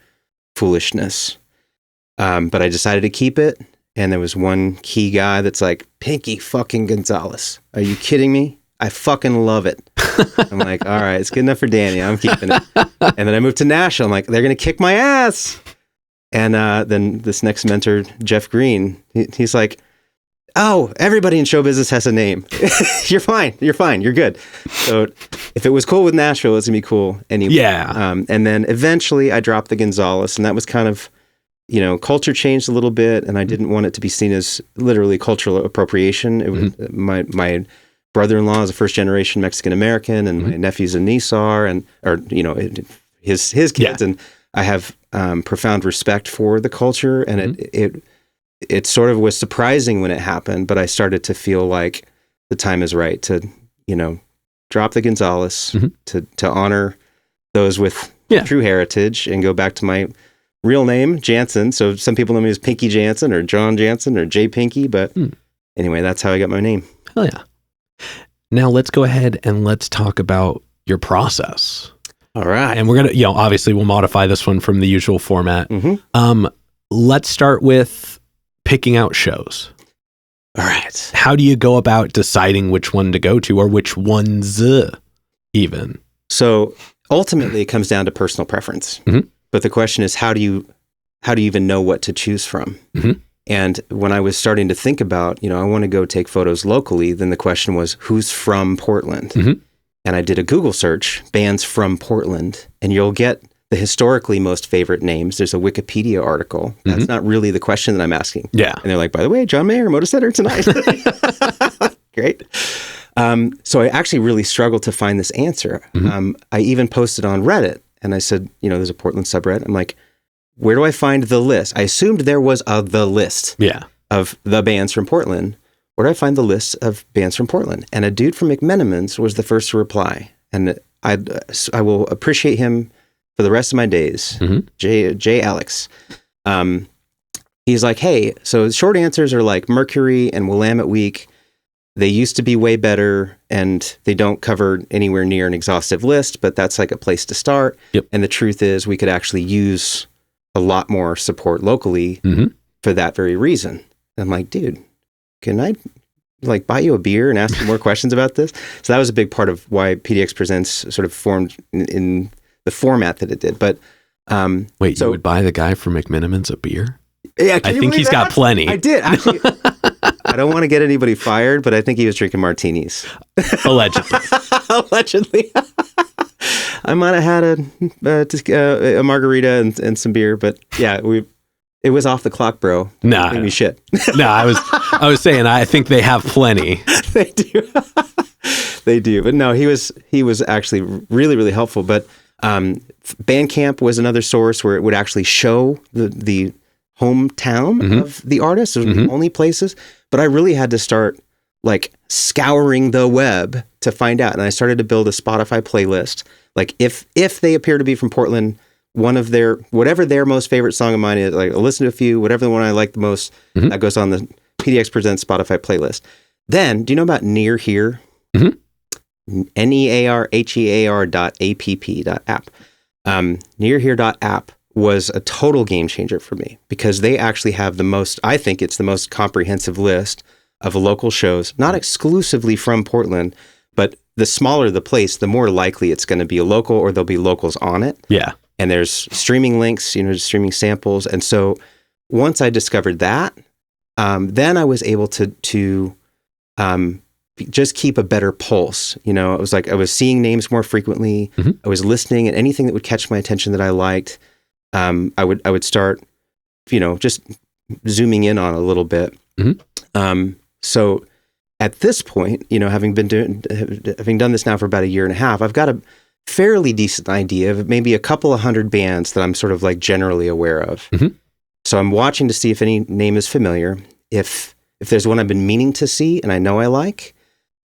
foolishness. But I decided to keep it. And there was one key guy that's like, Pinky fucking Gonzalez. Are you kidding me? I fucking love it. I'm like, all right, it's good enough for Danny. I'm keeping it. And then I moved to Nashville. I'm like, they're going to kick my ass. And then this next mentor, Jeff Green, he's like, oh, everybody in show business has a name. You're fine. You're good. So if it was cool with Nashville, it's going to be cool anyway. Yeah. And then eventually I dropped the Gonzalez, and that was kind of, you know, culture changed a little bit, and I didn't want it to be seen as literally cultural appropriation. It was my brother-in-law is a first-generation Mexican-American, and my nephews and niece are, or you know, his kids, and I have profound respect for the culture, and it sort of was surprising when it happened, but I started to feel like the time is right to, you know, drop the Gonzalez to honor those with true heritage and go back to my real name, Jansen. So some people know me as Pinky Jansen or John Jansen or J Pinky, but anyway, that's how I got my name. Hell yeah. Now let's go ahead and let's talk about your process. All right. And we're going to, you know, obviously we'll modify this one from the usual format. Let's start with picking out shows. All right. How do you go about deciding which one to go to, or which ones even? So ultimately it comes down to personal preference. But the question is, how do you even know what to choose from? And when I was starting to think about, you know, I want to go take photos locally, then the question was, who's from Portland? And I did a Google search, bands from Portland, and you'll get the historically most favorite names. There's a Wikipedia article. That's not really the question that I'm asking. Yeah. And they're like, by the way, John Mayer, Moda Center tonight. Great. So I actually really struggled to find this answer. I even posted on Reddit, and I said, you know, there's a Portland subreddit. I'm like, where do I find the list? I assumed there was the list of the bands from Portland. Where do I find the list of bands from Portland? And a dude from McMenamins was the first to reply. And I will appreciate him for the rest of my days. J. Alex. He's like, hey, so short answers are like Mercury and Willamette Week. They used to be way better, and they don't cover anywhere near an exhaustive list, but that's like a place to start. And the truth is we could actually use a lot more support locally for that very reason. And I'm like, dude, can I like buy you a beer and ask you more questions about this? So that was a big part of why PDX Presents sort of formed in the format that it did. But wait, you would buy the guy from McMenamins a beer? Yeah, I think he's got plenty. I did actually. I don't want to get anybody fired, but I think he was drinking martinis. Allegedly. Allegedly. I might have had a margarita and some beer, but yeah, it was off the clock, bro. Nah, maybe shit. No, I was saying I think they have plenty. They do. They do. But no, he was actually really, really helpful. But Bandcamp was another source where it would actually show the hometown of the artist. Those were the only places. But I really had to start like scouring the web to find out. And I started to build a Spotify playlist. Like if they appear to be from Portland, whatever their most favorite song of mine is, like I'll listen to a few, whatever the one I like the most, that goes on the PDX Presents Spotify playlist. Then, do you know about Near Here? NEARHEAR.app. Nearhere.app was a total game changer for me because they actually have I think it's the most comprehensive list of local shows, not exclusively from Portland, but the smaller the place, the more likely it's going to be a local or there'll be locals on it. Yeah. And there's streaming links, streaming samples. And so once I discovered that, then I was able to just keep a better pulse. It was like I was seeing names more frequently. I was listening, and anything that would catch my attention that I liked, I would start, just zooming in on a little bit. So at this point, having done this now for about a year and a half, I've got a fairly decent idea of maybe a couple of hundred bands that I'm sort of like generally aware of. So I'm watching to see if any name is familiar. If there's one I've been meaning to see and I know I like,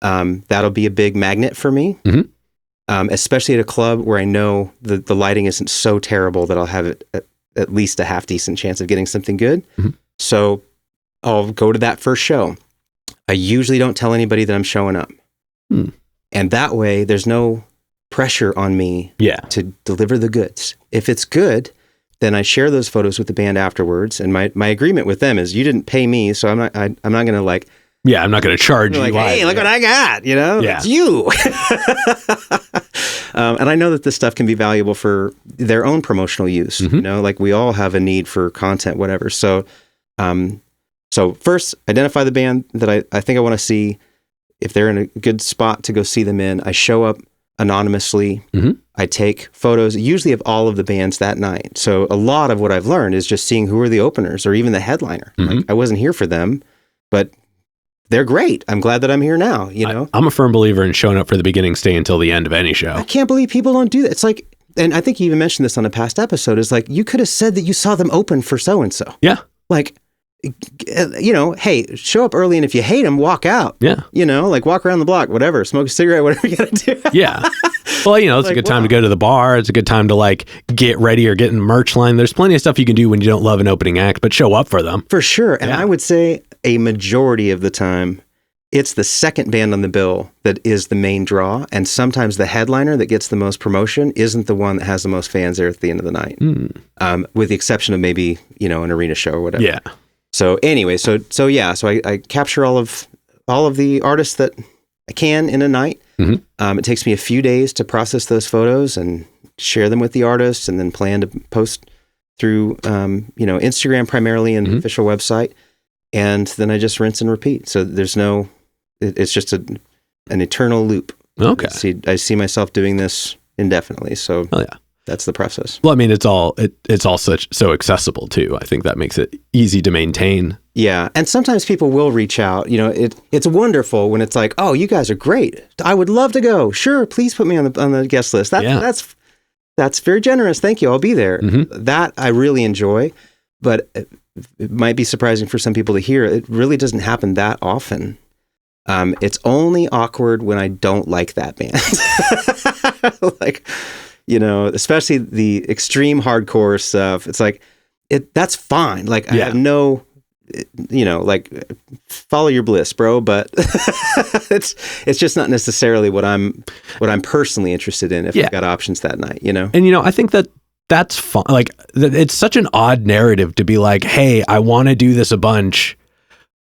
that'll be a big magnet for me. Especially at a club where I know the lighting isn't so terrible that I'll have it at least a half decent chance of getting something good. So I'll go to that first show. I usually don't tell anybody that I'm showing up. And that way there's no pressure on me to deliver the goods. If it's good, then I share those photos with the band afterwards. And my agreement with them is you didn't pay me, so I'm not going to like, I'm not going to charge you. Like, hey, look what I got, it's you. And I know that this stuff can be valuable for their own promotional use. Like we all have a need for content, whatever. So first identify the band that I think I want to see. If they're in a good spot to go see them in, I show up anonymously. I take photos, usually of all of the bands that night. So a lot of what I've learned is just seeing who are the openers or even the headliner. Like, I wasn't here for them, but they're great. I'm glad that I'm here now, I'm a firm believer in showing up for the beginning, stay until the end of any show. I can't believe people don't do that. It's like, and I think you even mentioned this on a past episode, is like, you could have said that you saw them open for so-and-so. Yeah. Like, hey, show up early, and if you hate them, walk out. Yeah. Like walk around the block, whatever, smoke a cigarette, whatever you gotta do. Yeah. Well, it's like, a good time to go to the bar. It's a good time to like get ready or get in the merch line. There's plenty of stuff you can do when you don't love an opening act, but show up for them. For sure. And I would say a majority of the time, it's the second band on the bill that is the main draw. And sometimes the headliner that gets the most promotion isn't the one that has the most fans there at the end of the night. With the exception of maybe, an arena show or whatever. Yeah. So anyway, so I capture all of the artists that I can in a night. It takes me a few days to process those photos and share them with the artists, and then plan to post through Instagram primarily and the official website, and then I just rinse and repeat. So there's it's just an eternal loop. Okay. I see myself doing this indefinitely. So oh, yeah. That's the process. Well, I mean, it's all so accessible too. I think that makes it easy to maintain. Yeah, and sometimes people will reach out. It's wonderful when it's like, "Oh, you guys are great. I would love to go. Sure, please put me on the guest list." That's very generous. Thank you. I'll be there. That I really enjoy, but it might be surprising for some people to hear. It really doesn't happen that often. It's only awkward when I don't like that band. Like, especially the extreme hardcore stuff. It's like, that's fine. Like, I have no, like, follow your bliss, bro. But it's just not necessarily what I'm personally interested in if I've got options that night, And, I think that's fun. Like, it's such an odd narrative to be like, hey, I want to do this a bunch,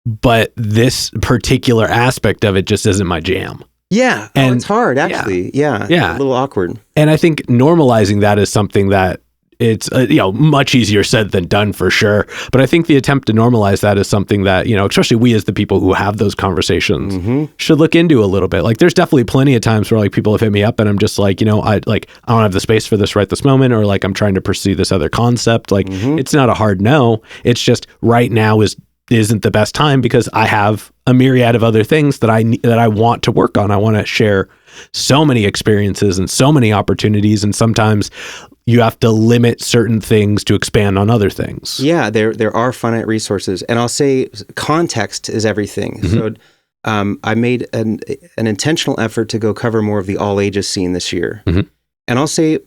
but this particular aspect of it just isn't my jam. Yeah. And it's hard, actually. Yeah. A little awkward. And I think normalizing that is something that it's, much easier said than done for sure. But I think the attempt to normalize that is something that, especially we as the people who have those conversations should look into a little bit. Like, there's definitely plenty of times where like people have hit me up and I'm just like, I don't have the space for this right this moment, or like I'm trying to pursue this other concept. Like, it's not a hard no. It's just right now is isn't the best time because I have a myriad of other things that I want to work on. I want to share so many experiences and so many opportunities, and sometimes you have to limit certain things to expand on other things. Yeah, there are finite resources, and I'll say context is everything. So I made an intentional effort to go cover more of the all ages scene this year, and I'll say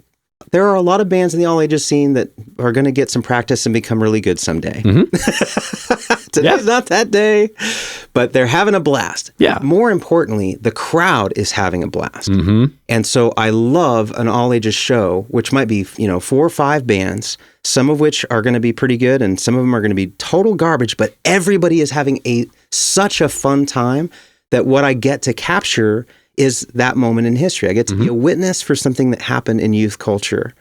there are a lot of bands in the all ages scene that are going to get some practice and become really good someday. Today's not that day, but they're having a blast. Yeah. More importantly, the crowd is having a blast. And so I love an all ages show, which might be, 4 or 5 bands, some of which are going to be pretty good and some of them are going to be total garbage, but everybody is having such a fun time that what I get to capture is that moment in history. I get to be a witness for something that happened in youth culture.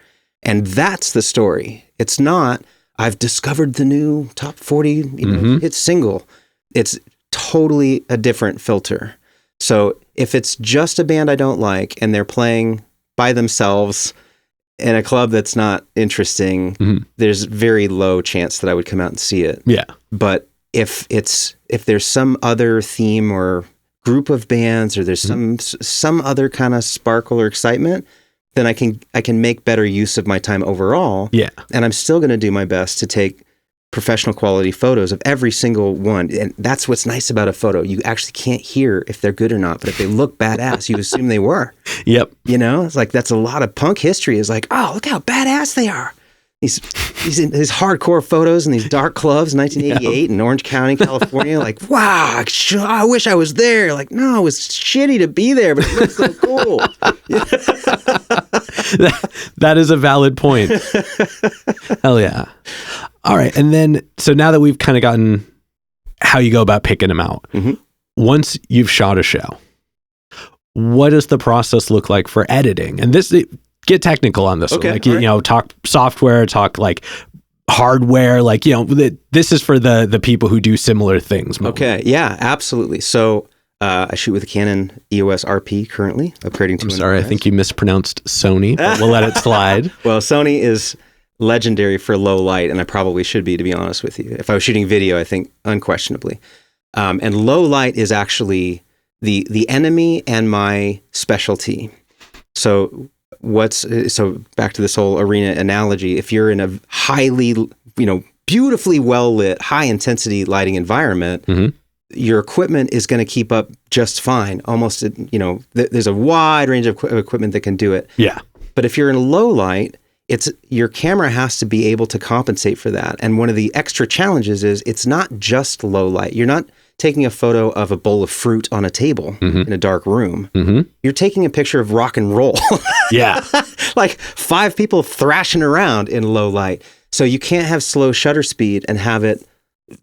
And that's the story. It's not, I've discovered the new top 40 hit single. It's totally a different filter. So if it's just a band I don't like and they're playing by themselves in a club that's not interesting, there's very low chance that I would come out and see it. Yeah. But if there's some other theme or group of bands, or there's some other kind of sparkle or excitement, then I can make better use of my time overall. Yeah. And I'm still going to do my best to take professional quality photos of every single one. And that's what's nice about a photo. You actually can't hear if they're good or not, but if they look badass, you assume they were. Yep. It's like, that's a lot of punk history is like, oh, look how badass they are. These hardcore photos in these dark clubs, 1988 in Orange County, California. Like, wow, I wish I was there. Like, no, it was shitty to be there, but it looks so cool. That is a valid point. Hell yeah. All right. And then, so now that we've kind of gotten how you go about picking them out, once you've shot a show, what does the process look like for editing? And get technical on this one. Like, talk software, talk like hardware, like, this is for the people who do similar things. Okay. Yeah, absolutely. So I shoot with a Canon EOS RP currently, upgrading to. I'm sorry, I think you mispronounced Sony, but we'll let it slide. Well, Sony is legendary for low light, and I probably should be, to be honest with you. If I was shooting video, I think unquestionably. And low light is actually the enemy and my specialty. So back to this whole arena analogy, if you're in a highly, beautifully well lit, high intensity lighting environment, your equipment is going to keep up just fine. Almost, there's a wide range of equipment that can do it. Yeah. But if you're in low light, your camera has to be able to compensate for that. And one of the extra challenges is it's not just low light. You're not taking a photo of a bowl of fruit on a table in a dark room. You're taking a picture of rock and roll. Yeah. Like 5 people thrashing around in low light. So you can't have slow shutter speed and have it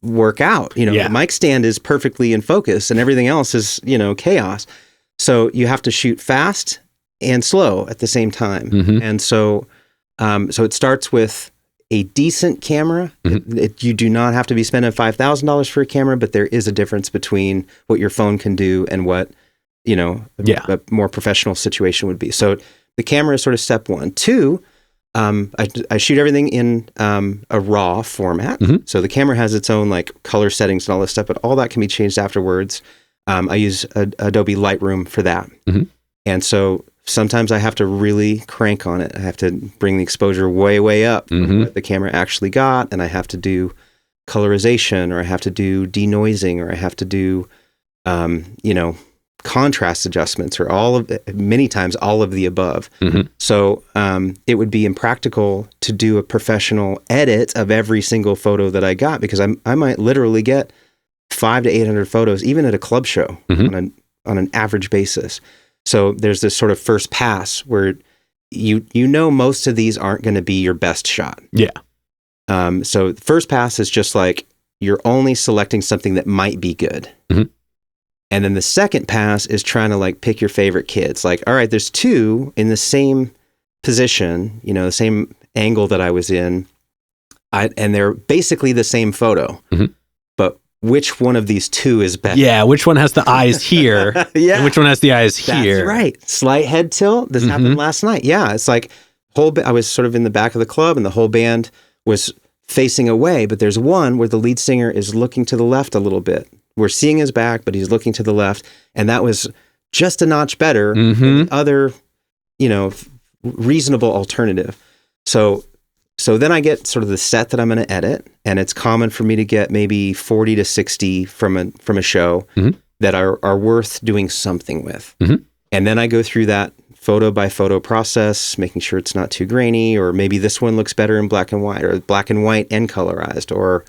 work out. The mic stand is perfectly in focus and everything else is, chaos. So you have to shoot fast and slow at the same time. And so it starts with a decent camera. You do not have to be spending $5,000 for a camera, but there is a difference between what your phone can do and what, a more professional situation would be. So the camera is sort of step 1. 2, I shoot everything in a RAW format. So the camera has its own like color settings and all this stuff, but all that can be changed afterwards. I use Adobe Lightroom for that. And so sometimes I have to really crank on it. I have to bring the exposure way, way up from what the camera actually got. And I have to do colorization, or I have to do denoising, or I have to do, contrast adjustments, or many times all of the above. So it would be impractical to do a professional edit of every single photo that I got, because I might literally get 500 to 800 photos, even at a club show on an average basis. So there's this sort of first pass where most of these aren't going to be your best shot. Yeah. So the first pass is just like you're only selecting something that might be good. And then the second pass is trying to like pick your favorite kids. Like, all right, there's 2 in the same position, the same angle that I was in, and they're basically the same photo. But which one of these 2 is better? Yeah, which one has the eyes here? And which one has the eyes here? That's right. Slight head tilt. This happened last night. Yeah, it's like I was sort of in the back of the club, and the whole band was facing away, but there's one where the lead singer is looking to the left a little bit. We're seeing his back, but he's looking to the left. And that was just a notch better than the other, reasonable alternative. So then I get sort of the set that I'm going to edit, and it's common for me to get maybe 40 to 60 from a show that are worth doing something with. And then I go through that photo by photo process, making sure it's not too grainy, or maybe this one looks better in black and white, or black and white and colorized, or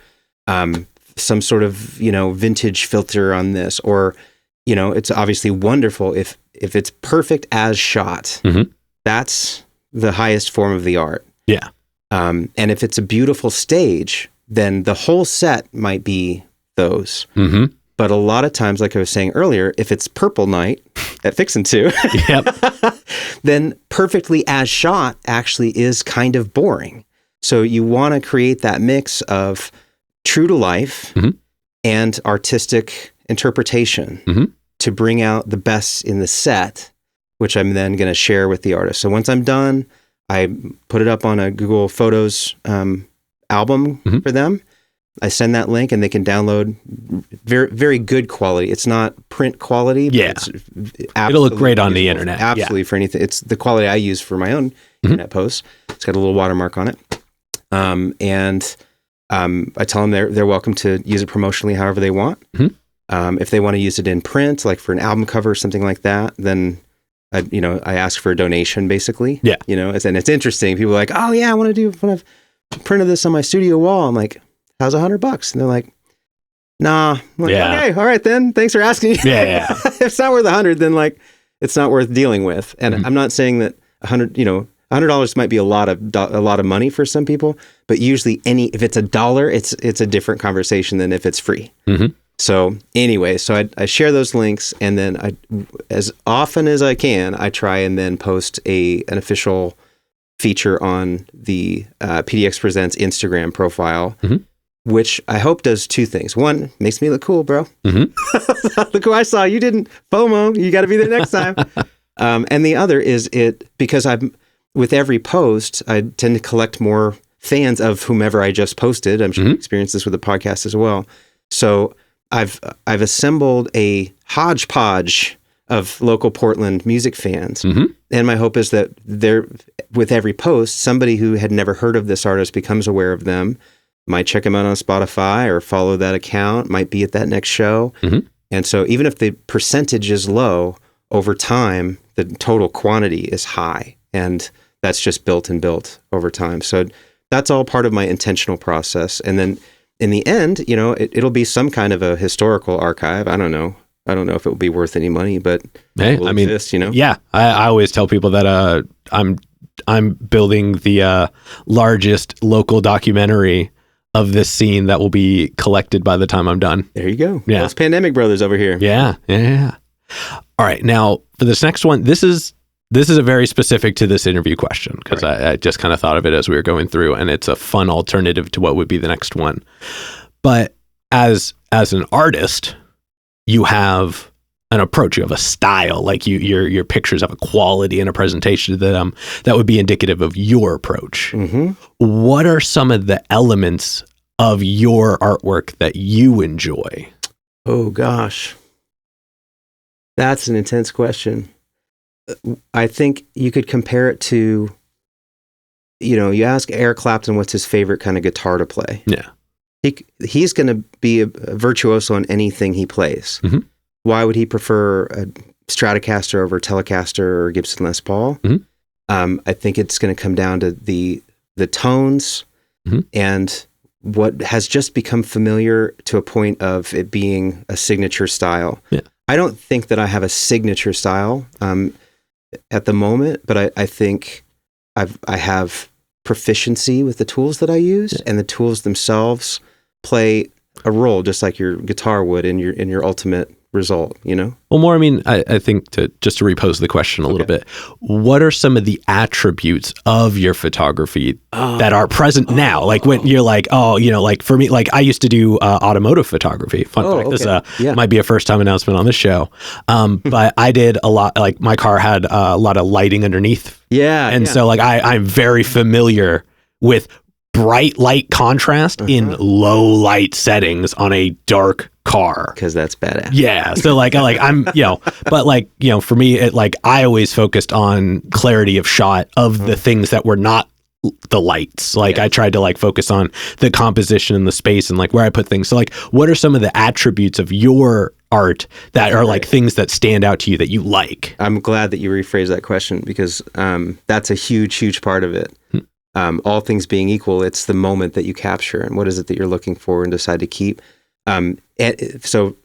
some sort of, vintage filter on this, or, it's obviously wonderful if it's perfect as shot. That's the highest form of the art. Yeah. And if it's a beautiful stage, then the whole set might be those. But a lot of times, like I was saying earlier, if it's Purple Night at Fixin' To, then perfectly as shot actually is kind of boring. So you want to create that mix of true to life and artistic interpretation to bring out the best in the set, which I'm then going to share with the artist. So once I'm done, I put it up on a Google Photos album for them. I send that link and they can download very, very good quality. It's not print quality, but it's it'll look great on the internet. Absolutely, for anything. It's the quality I use for my own internet posts. It's got a little watermark on it. And I tell them they're welcome to use it promotionally however they want. If they want to use it in print, like for an album cover or something like that, then I ask for a donation basically. Yeah. And it's interesting. People are like, oh yeah, I want to print of this on my studio wall. I'm like, how's $100? And they're like, nah. I'm like, okay, all right then. Thanks for asking. Yeah. If it's not worth $100, then it's not worth dealing with. And I'm not saying that $100 might be a lot of money for some people, but usually if it's $1, it's a different conversation than if it's free. So anyway, I share those links, and then as often as I can, I try and then post an official feature on the PDX Presents Instagram profile, which I hope does two things. One, makes me look cool, bro. Look who I saw. You didn't. FOMO. You got to be there next time. And the other is because with every post, I tend to collect more fans of whomever I just posted. I'm sure you experienced this with the podcast as well. So I've assembled a hodgepodge of local Portland music fans. And my hope is that with every post, somebody who had never heard of this artist becomes aware of them, might check them out on Spotify or follow that account, might be at that next show. And so even if the percentage is low, over time, the total quantity is high. And that's just built over time. So that's all part of my intentional process. And then in the end, it'll be some kind of a historical archive. I don't know if it will be worth any money, but hey, it will exist, Yeah, I always tell people that I'm building the largest local documentary of this scene that will be collected by the time I'm done. There you go. Yeah. Those Pandemic Brothers over here. Yeah. All right, now for this next one, this is a very specific to this interview question, because I just kind of thought of it as we were going through, and it's a fun alternative to what would be the next one. But as an artist, you have an approach, you have a style, like your pictures have a quality and a presentation to them that would be indicative of your approach. What are some of the elements of your artwork that you enjoy? Oh gosh, that's an intense question. I think you could compare it to, you ask Eric Clapton what's his favorite kind of guitar to play. Yeah. He's going to be a virtuoso on anything he plays. Why would he prefer a Stratocaster over Telecaster or Gibson Les Paul? I think it's going to come down to the tones and what has just become familiar to a point of it being a signature style. Yeah. I don't think that I have a signature style at the moment, but I think I have proficiency with the tools that I use, and the tools themselves play a role just like your guitar would in your ultimate result, Well, more, I think to repose the question a little bit, what are some of the attributes of your photography that are present now? Like when you're like, like for me, like I used to do automotive photography. Fun fact, this might be a first time announcement on this show. But I did a lot, like my car had a lot of lighting underneath. Yeah. And so like I'm very familiar with bright light contrast in low light settings on a dark car. Because that's badass. Yeah. So I'm, but for me, I always focused on clarity of shot of the things that were not the lights. I tried to focus on the composition and the space and where I put things. So what are some of the attributes of your art that are things that stand out to you that you like? I'm glad that you rephrased that question because that's a huge part of it. All things being equal, it's the moment that you capture and what is it that you're looking for and decide to keep. So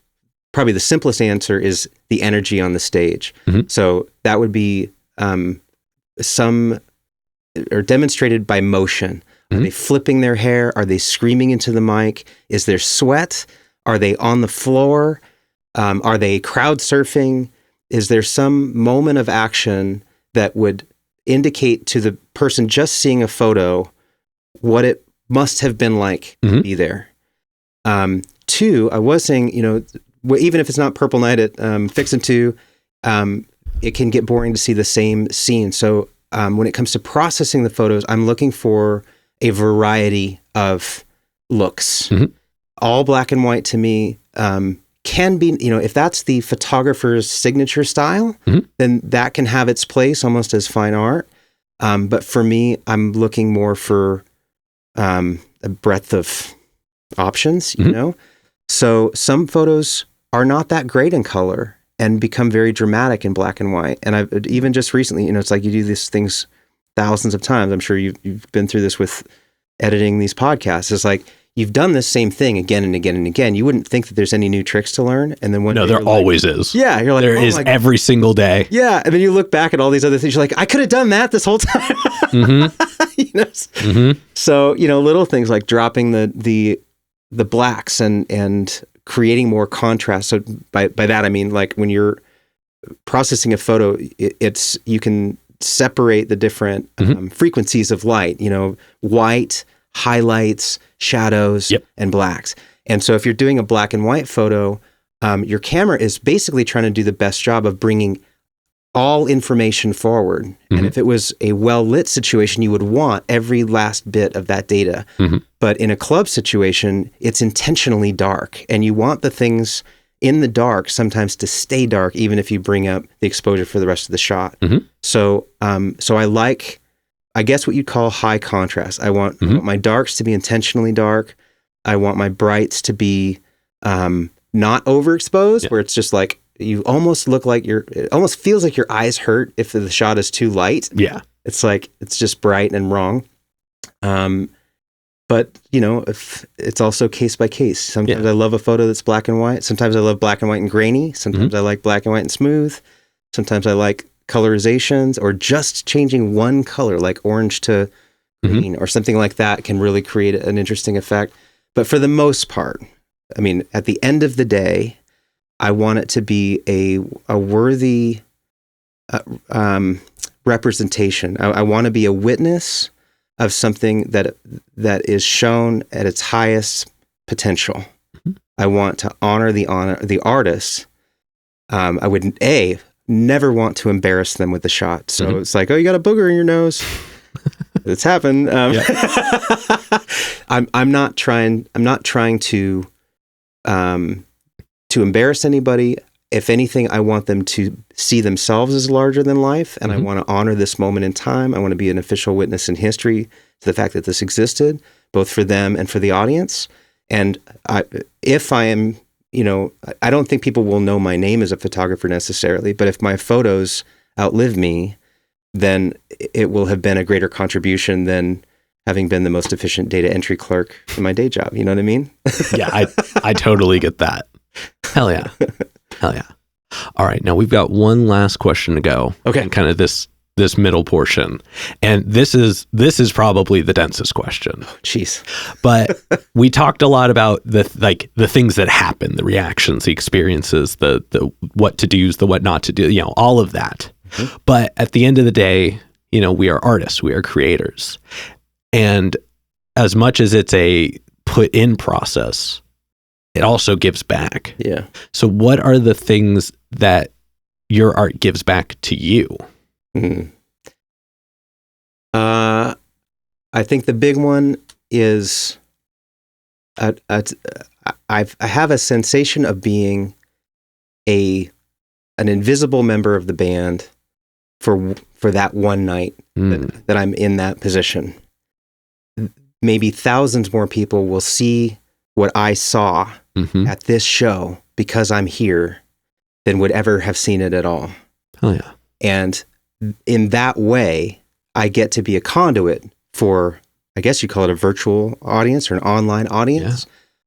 probably the simplest answer is the energy on the stage. So that would be or demonstrated by motion. Are they flipping their hair? Are they screaming into the mic? Is there sweat? Are they on the floor? Are they crowd surfing? Is there some moment of action that would indicate to the person just seeing a photo what it must have been like to be there? Two, I was saying, even if it's not Purple Night at Fixin' 2, it can get boring to see the same scene. So when it comes to processing the photos, I'm looking for a variety of looks. All black and white to me can be, if that's the photographer's signature style, then that can have its place almost as fine art. But for me, I'm looking more for a breadth of options, So some photos are not that great in color and become very dramatic in black and white. And I've even just recently, it's you do these things thousands of times. I'm sure you've been through this with editing these podcasts. It's you've done this same thing again and again and again. You wouldn't think that there's any new tricks to learn. And then there always is. Yeah. You're there is every single day. Yeah. And then you look back at all these other things. You're I could have done that this whole time. So, little things like dropping the blacks and creating more contrast. So by that, I mean, when you're processing a photo, you can separate the different frequencies of light, white, highlights, shadows, and blacks. And so if you're doing a black and white photo, your camera is basically trying to do the best job of bringing all information forward. And if it was a well-lit situation, you would want every last bit of that data. But in a club situation, it's intentionally dark. And you want the things in the dark sometimes to stay dark, even if you bring up the exposure for the rest of the shot. So I like, I guess what you'd call high contrast. I want my darks to be intentionally dark. I want my brights to be not overexposed, where it's just you almost look it almost feels like your eyes hurt if the shot is too light. Yeah. It's it's just bright and wrong. But if it's also case by case. Sometimes I love a photo that's black and white. Sometimes I love black and white and grainy. Sometimes I like black and white and smooth. Sometimes I like colorizations or just changing one color, like orange to green or something like that can really create an interesting effect. But for the most part, I mean, at the end of the day, I want it to be a worthy representation. I want to be a witness of something that is shown at its highest potential. I want to honor the artist. I would never want to embarrass them with the shot. So it's oh, you got a booger in your nose. It's happened. I'm not trying to embarrass anybody. If anything, I want them to see themselves as larger than life, and I want to honor this moment in time. I want to be an official witness in history to the fact that this existed, both for them and for the audience. And if I am, I don't think people will know my name as a photographer necessarily, but if my photos outlive me, then it will have been a greater contribution than having been the most efficient data entry clerk in my day job. You know what I mean? Yeah, I totally get that. Hell yeah. Hell yeah. All right. Now we've got one last question to go. Okay. And kind of this middle portion. And this is probably the densest question. Oh, jeez. But we talked a lot about the things that happen, the reactions, the experiences, the what to do's, the what not to do, all of that. But at the end of the day, we are artists, we are creators. And as much as it's a put in process, it also gives back. Yeah. So what are the things that your art gives back to you? I think the big one is I have a sensation of being an invisible member of the band for that one night that I'm in that position. Maybe thousands more people will see what I saw at this show because I'm here than would ever have seen it at all. Oh yeah. And in that way, I get to be a conduit for, I guess you call it a virtual audience or an online audience.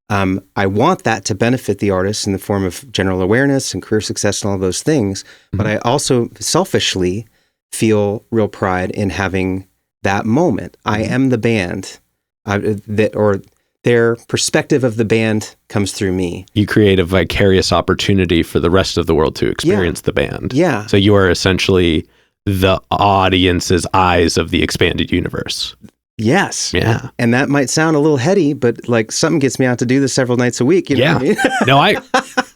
Yeah. I want that to benefit the artists in the form of general awareness and career success and all those things. But I also selfishly feel real pride in having that moment. I am the band, or their perspective of the band comes through me. You create a vicarious opportunity for the rest of the world to experience the band. Yeah. So you are essentially the audience's eyes of the expanded universe. Yes. Yeah. And that might sound a little heady, but like something gets me out to do this several nights a week. You know what I mean? No,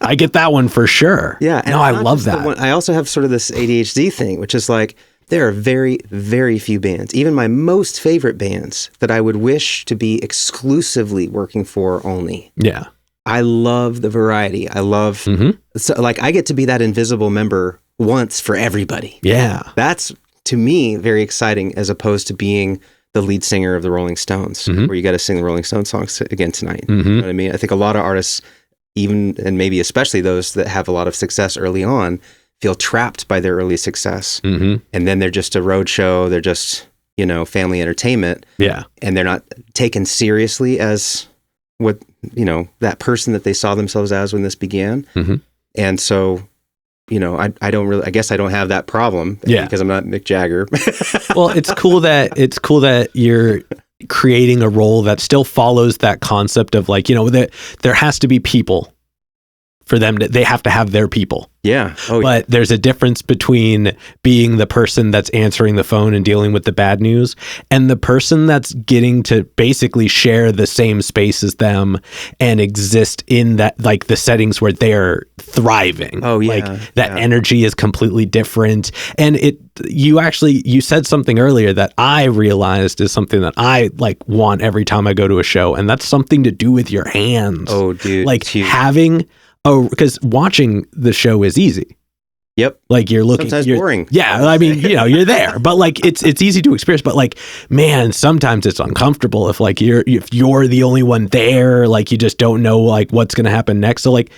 I get that one for sure. Yeah. No, I love that. I also have sort of this ADHD thing, which is like, there are very, very few bands, even my most favorite bands, that I would wish to be exclusively working for only. Yeah. I love the variety. I love, so like I get to be that invisible member once for everybody. Yeah. That's, to me, very exciting as opposed to being the lead singer of the Rolling Stones, where you got to sing the Rolling Stones songs again tonight. You know what I mean? I think a lot of artists, even, and maybe especially those that have a lot of success early on, feel trapped by their early success. And then they're just a road show. They're just, family entertainment. Yeah. And they're not taken seriously as what, that person that they saw themselves as when this began. And so, I don't really, I guess I don't have that problem because I'm not Mick Jagger. Well, it's cool that you're creating a role that still follows that concept of like, that there has to be people for them they have to have their people. Yeah. But there's a difference between being the person that's answering the phone and dealing with the bad news and the person that's getting to basically share the same space as them and exist in that, like the settings where they're thriving. Oh yeah. Like that energy is completely different. And you said something earlier that I realized is something that I like want every time I go to a show. And that's something to do with your hands. Oh dude. Like having because watching the show is easy. Yep. Like you're looking. Sometimes boring. Yeah. I mean, you're there, but like it's easy to experience. But like, man, sometimes it's uncomfortable if like if you're the only one there. Like you just don't know like what's gonna happen next. So like,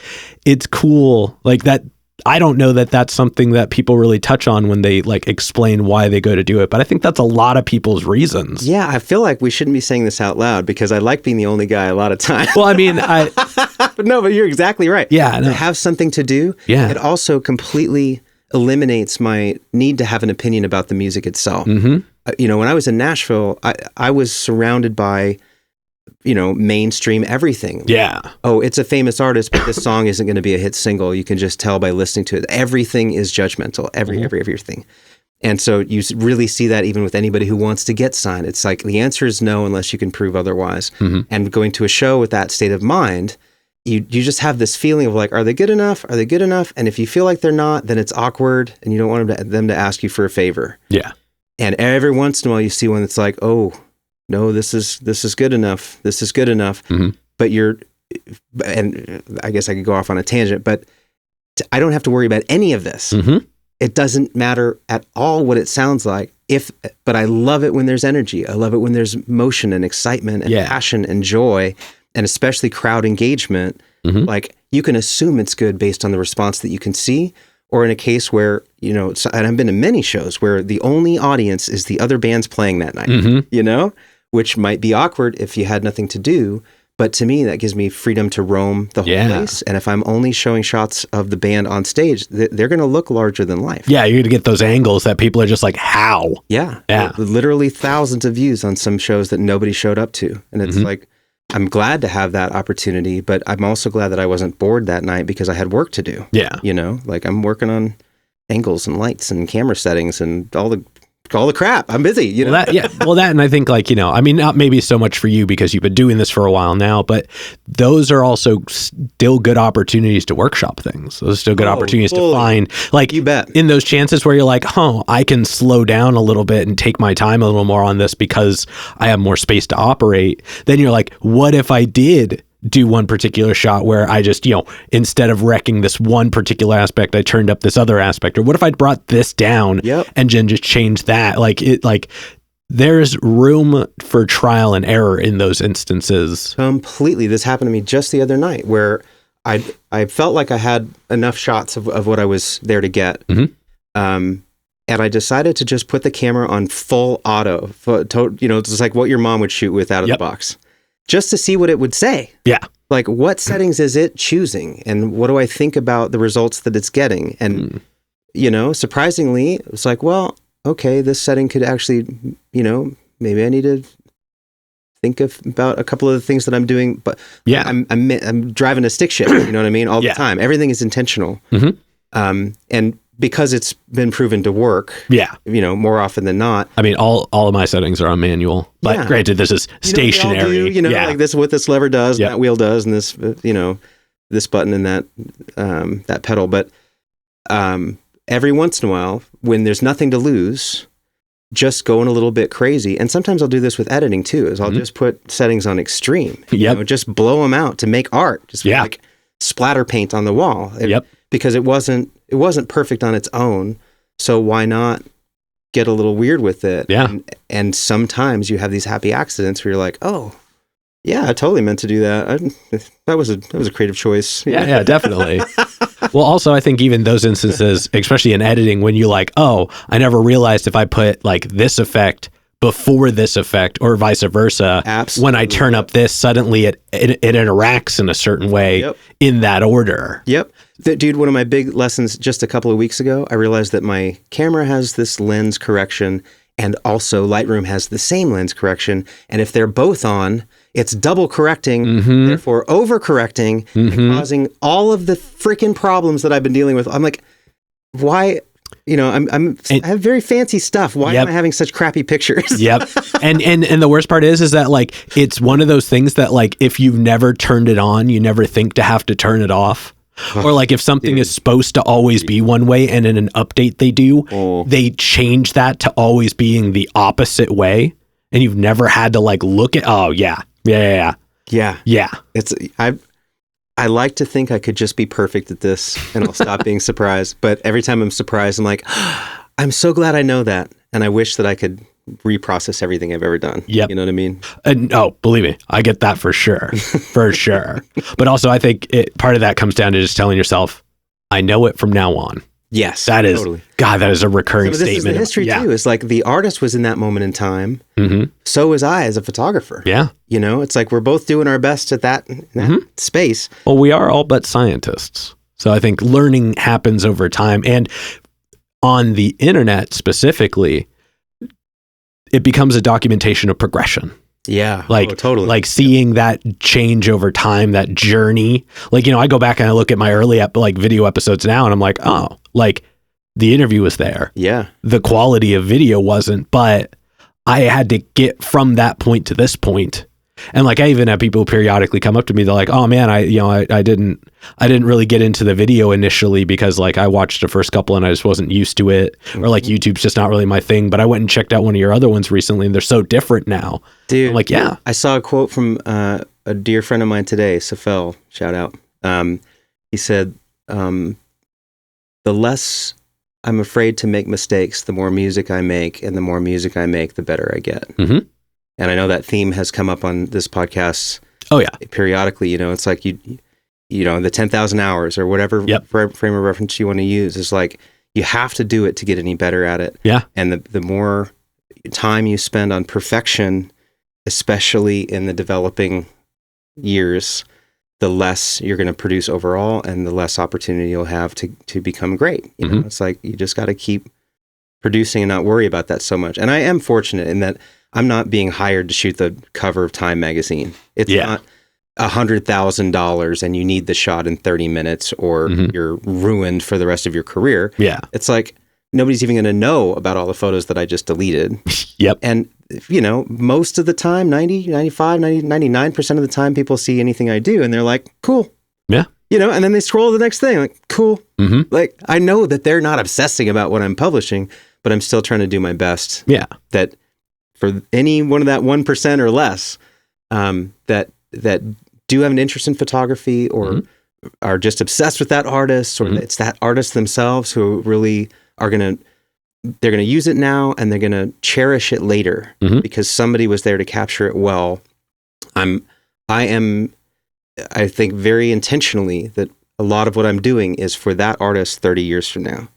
it's cool. Like that. I don't know that that's something that people really touch on when they like explain why they go to do it, but I think that's a lot of people's reasons. Yeah, I feel like we shouldn't be saying this out loud because I like being the only guy a lot of times. Well, I mean, but you're exactly right. Yeah, to have something to do. Yeah, it also completely eliminates my need to have an opinion about the music itself. When I was in Nashville, I was surrounded by mainstream everything. Yeah. Oh, it's a famous artist, but this song isn't going to be a hit single. You can just tell by listening to it. Everything is judgmental. Everything. And so you really see that even with anybody who wants to get signed. It's like the answer is no unless you can prove otherwise. And going to a show with that state of mind, you just have this feeling of like, are they good enough? Are they good enough? And if you feel like they're not, then it's awkward and you don't want them to ask you for a favor. Yeah. And every once in a while you see one that's like, oh, no, this is good enough. This is good enough. But and I guess I could go off on a tangent, but I don't have to worry about any of this. It doesn't matter at all what it sounds like. But I love it when there's energy. I love it when there's motion and excitement and passion and joy, and especially crowd engagement. Like you can assume it's good based on the response that you can see. Or in a case where, and I've been to many shows where the only audience is the other bands playing that night, which might be awkward if you had nothing to do. But to me, that gives me freedom to roam the whole place. And if I'm only showing shots of the band on stage, they're going to look larger than life. Yeah, you're going to get those angles that people are just like, how? Yeah. Yeah. Literally thousands of views on some shows that nobody showed up to. And it's like, I'm glad to have that opportunity, but I'm also glad that I wasn't bored that night because I had work to do. Yeah. Like I'm working on angles and lights and camera settings and all the call the crap. I'm busy, you know? That, and I think like, you know, I mean, not maybe so much for you because you've been doing this for a while now, but those are also still good opportunities to workshop things. Those are still good opportunities to find, like, you bet, in those chances where you're like, I can slow down a little bit and take my time a little more on this because I have more space to operate. Then you're like, what if I did do one particular shot where I just, you know, instead of wrecking this one particular aspect, I turned up this other aspect? Or what if I brought this down and then just changed that? Like there's room for trial and error in those instances. Completely. This happened to me just the other night where I felt like I had enough shots of what I was there to get. And I decided to just put the camera on full auto, you know, it's like what your mom would shoot with out of the box, just to see what it would say. Yeah. Like, what settings is it choosing? And what do I think about the results that it's getting? And, you know, surprisingly, it's like, well, okay, this setting could actually, you know, maybe I need to think about a couple of the things that I'm doing. But I'm driving a stick shift, you know what I mean? All the time. Everything is intentional. And because it's been proven to work, you know, more often than not. I mean, all of my settings are on manual, but granted, this is stationary. You know, like this, what this lever does, and that wheel does, and this, you know, this button and that pedal. But every once in a while, when there's nothing to lose, just going a little bit crazy. And sometimes I'll do this with editing too, is I'll just put settings on extreme. You know, just blow them out to make art. Just like splatter paint on the wall. Because it wasn't perfect on its own, so why not get a little weird with it? And sometimes you have these happy accidents where you're like, oh, yeah, I totally meant to do that. That was a creative choice. Yeah, definitely. Well, also, I think even those instances, especially in editing, when you're like, oh, I never realized if I put like this effect before this effect or vice versa, when I turn up this, suddenly it interacts in a certain way in that order. Dude, one of my big lessons just a couple of weeks ago, I realized that my camera has this lens correction and also Lightroom has the same lens correction. And if they're both on, it's double correcting, therefore overcorrecting, and causing all of the freaking problems that I've been dealing with. I'm like, why? You know, I have very fancy stuff. Why am I having such crappy pictures? And the worst part is that like, it's one of those things that like, if you've never turned it on, you never think to have to turn it off. Or like if something is supposed to always be one way and in an update they change that to always being the opposite way. And you've never had to like look at, It's, I like to think I could just be perfect at this and I'll stop being surprised. But every time I'm surprised, I'm like, I'm so glad I know that. And I wish that I could reprocess everything I've ever done. You know what I mean? No, believe me, I get that for sure. For sure. But also I think part of that comes down to just telling yourself, I know it from now on. Yes. That is, God, that is a recurring statement. This is the history too. It's like the artist was in that moment in time. So was I as a photographer. You know, it's like we're both doing our best at that space. Well, we are all but scientists. So I think learning happens over time. And on the internet specifically, it becomes a documentation of progression. Like, totally. Like seeing that change over time, that journey. Like, you know, I go back and I look at my early video episodes now and I'm like, oh, like the interview was there. The quality of video wasn't, but I had to get from that point to this point. And like, I even have people periodically come up to me. They're like, oh man, I didn't really get into the video initially because like I watched the first couple and I just wasn't used to it, or like YouTube's just not really my thing. But I went and checked out one of your other ones recently and they're so different now. Dude, I'm like, yeah. I saw a quote from a dear friend of mine today, Safel, shout out. He said, the less I'm afraid to make mistakes, the more music I make, and the more music I make, the better I get. And I know that theme has come up on this podcast. Periodically, you know, it's like you know, the 10,000 hours or whatever frame of reference you want to use is like, you have to do it to get any better at it. And the more time you spend on perfection, especially in the developing years, the less you're going to produce overall and the less opportunity you'll have to become great. You know, it's like, you just got to keep producing and not worry about that so much. And I am fortunate in that I'm not being hired to shoot the cover of Time magazine. It's not $100,000 and you need the shot in 30 minutes or you're ruined for the rest of your career. It's like, nobody's even going to know about all the photos that I just deleted. Yep. And, most of the time, 90, 95, 90, 99% of the time, people see anything I do and they're like, cool. Yeah. And then they scroll to the next thing, like, cool. Mm-hmm. Like, I know that they're not obsessing about what I'm publishing, but I'm still trying to do my best. Yeah. That for any one of that 1% or less, that do have an interest in photography or are just obsessed with that artist, or it's that artist themselves who really are they're going to use it now and they're going to cherish it later because somebody was there to capture it well. I think very intentionally that a lot of what I'm doing is for that artist 30 years from now,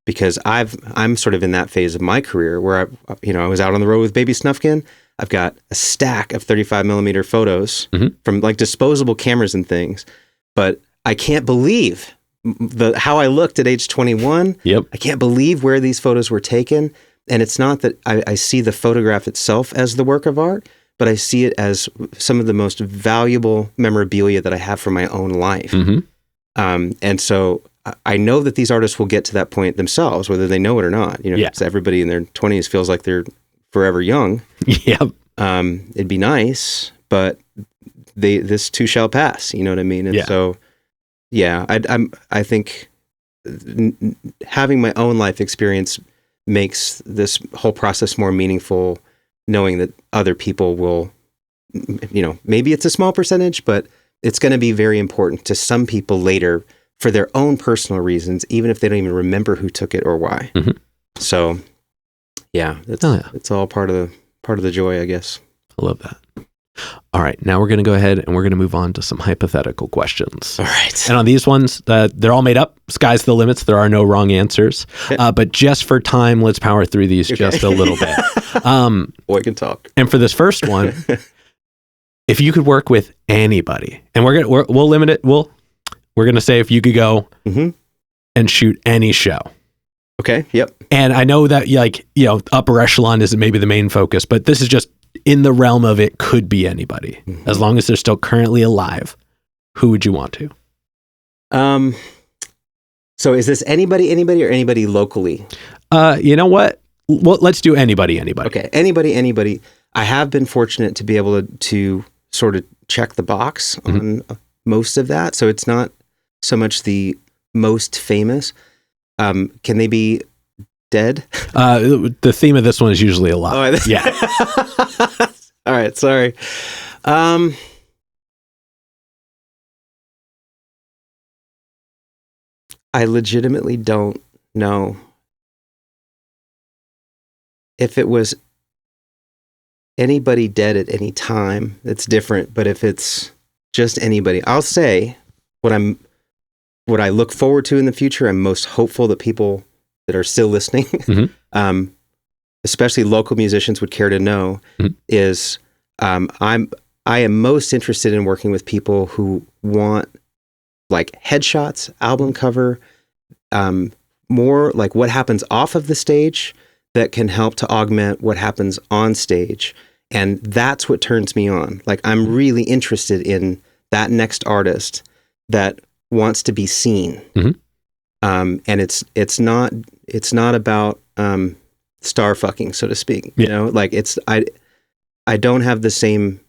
because I'm sort of in that phase of my career where I was out on the road with Baby Snufkin. I've got a stack of 35 millimeter photos from like disposable cameras and things, but I can't believe how I looked at age 21. Yep. I can't believe where these photos were taken. And it's not that I see the photograph itself as the work of art, but I see it as some of the most valuable memorabilia that I have from my own life. And so I know that these artists will get to that point themselves, whether they know it or not. Because everybody in their 20s feels like they're forever young. Yep. It'd be nice, but this too shall pass. You know what I mean? And so, I think having my own life experience makes this whole process more meaningful, knowing that other people will, maybe it's a small percentage, but it's going to be very important to some people later for their own personal reasons, even if they don't even remember who took it or why. So, it's all part of the joy, I guess. I love that. All right, now we're going to go ahead and we're going to move on to some hypothetical questions. All right. And on these ones, they're all made up. Sky's the limits. There are no wrong answers. But just for time, let's power through these just a little bit. Boy can talk. And for this first one, if you could work with anybody, and we'll limit it. We're going to say if you could go and shoot any show. Okay. Yep. And I know that upper echelon isn't maybe the main focus, but this is just in the realm of it could be anybody. As long as they're still currently alive, who would you want to? So is this anybody, or anybody locally? You know what? Well, let's do anybody. Okay. Anybody. I have been fortunate to be able to sort of check the box on most of that. So it's not so much the most famous. Can they be dead? The theme of this one is usually alive. Oh, yeah. All right. Sorry. I legitimately don't know if it was anybody dead at any time. It's different, but if it's just anybody, I'll say what I look forward to in the future. I'm most hopeful that people that are still listening, especially local musicians, would care to know is I am most interested in working with people who want like headshots, album cover, more like what happens off of the stage that can help to augment what happens on stage. And that's what turns me on. Like I'm really interested in that next artist that wants to be seen. And it's not about star fucking, so to speak. Like I don't have the same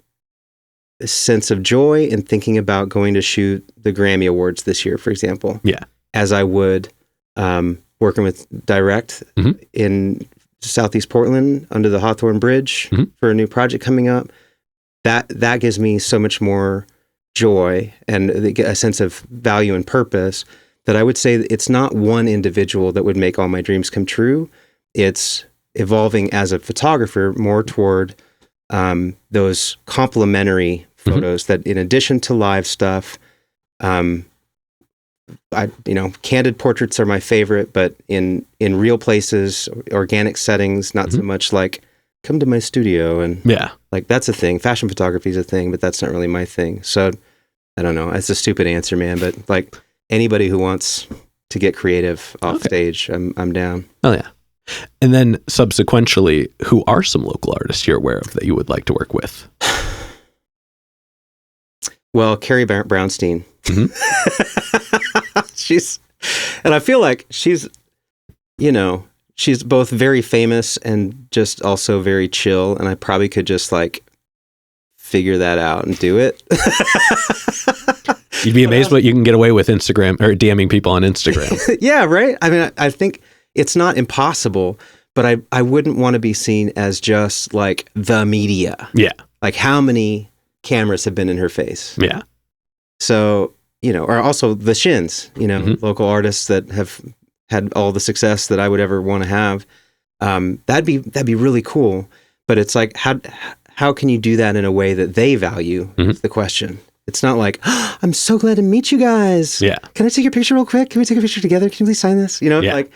sense of joy in thinking about going to shoot the Grammy Awards this year, for example. As I would working with Direct in Southeast Portland under the Hawthorne Bridge for a new project coming up. That gives me so much more joy and a sense of value and purpose that I would say it's not one individual that would make all my dreams come true. It's evolving as a photographer more toward those complementary photos that, in addition to live stuff, candid portraits are my favorite, but in real places, organic settings, not so much like come to my studio and like that's a thing. Fashion photography is a thing, but that's not really my thing. So I don't know. It's a stupid answer, man, but like anybody who wants to get creative off stage, I'm down. Oh yeah. And then subsequently, who are some local artists you're aware of that you would like to work with? Well, Carrie Brownstein. And I feel like she's you know, she's both very famous and just also very chill. And I probably could just like figure that out and do it. You'd be amazed what you can get away with Instagram or DMing people on Instagram. Yeah, right. I mean, I think it's not impossible, but I wouldn't want to be seen as just like the media. Yeah. Like how many cameras have been in her face? Yeah. So, you know, or also the Shins, you know, local artists that have had all the success that I would ever want to have. That'd be really cool. But it's like, how can you do that in a way that they value? Is the question. It's not like, oh, I'm so glad to meet you guys. Yeah. Can I take your picture real quick? Can we take a picture together? Can you please sign this? You know, like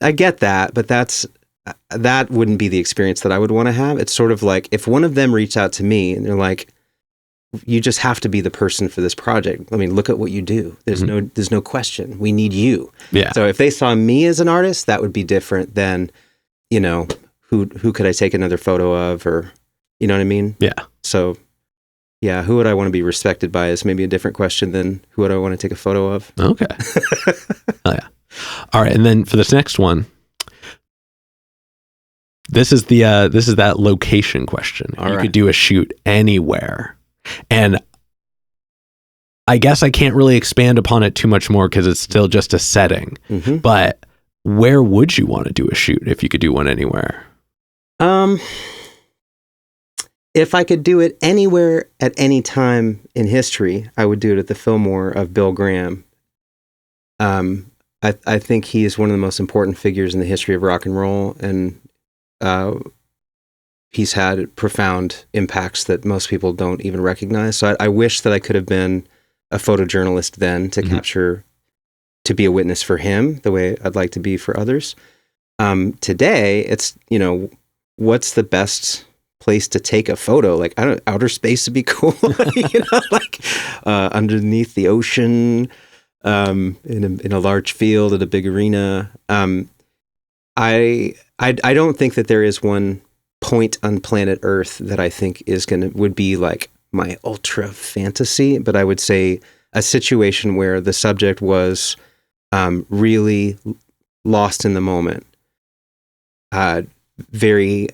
I get that, but that wouldn't be the experience that I would want to have. It's sort of like if one of them reached out to me and they're like, you just have to be the person for this project. I mean, look at what you do. There's no question. We need you. Yeah. So if they saw me as an artist, that would be different than, you know, who could I take another photo of, or, you know what I mean? Yeah. So yeah, who would I want to be respected by is maybe a different question than who would I want to take a photo of. Okay. Oh yeah. All right. And then for this next one, this is that location question. You could do a shoot anywhere. And I guess I can't really expand upon it too much more because it's still just a setting. But where would you want to do a shoot if you could do one anywhere? If I could do it anywhere at any time in history, I would do it at the Fillmore of Bill Graham. I think he is one of the most important figures in the history of rock and roll, and he's had profound impacts that most people don't even recognize. So I wish that I could have been a photojournalist then to capture, to be a witness for him the way I'd like to be for others. Today, it's, you know, what's the best place to take a photo? Like, I don't know, outer space would be cool, you know, like underneath the ocean, in a large field at a big arena. I don't think that there is one point on planet Earth that I think would be like my ultra fantasy, but I would say a situation where the subject was really lost in the moment, very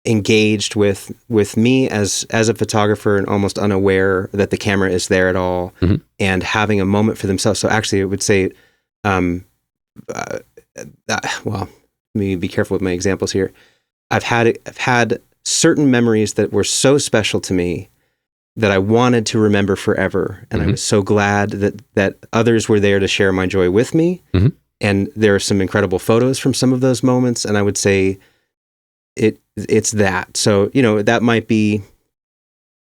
engaged with me as a photographer and almost unaware that the camera is there at all, and having a moment for themselves. So actually I would say, well, let me be careful with my examples here. I've had certain memories that were so special to me that I wanted to remember forever. And I was so glad that others were there to share my joy with me. And there are some incredible photos from some of those moments. And I would say it's that. So, you know, that might be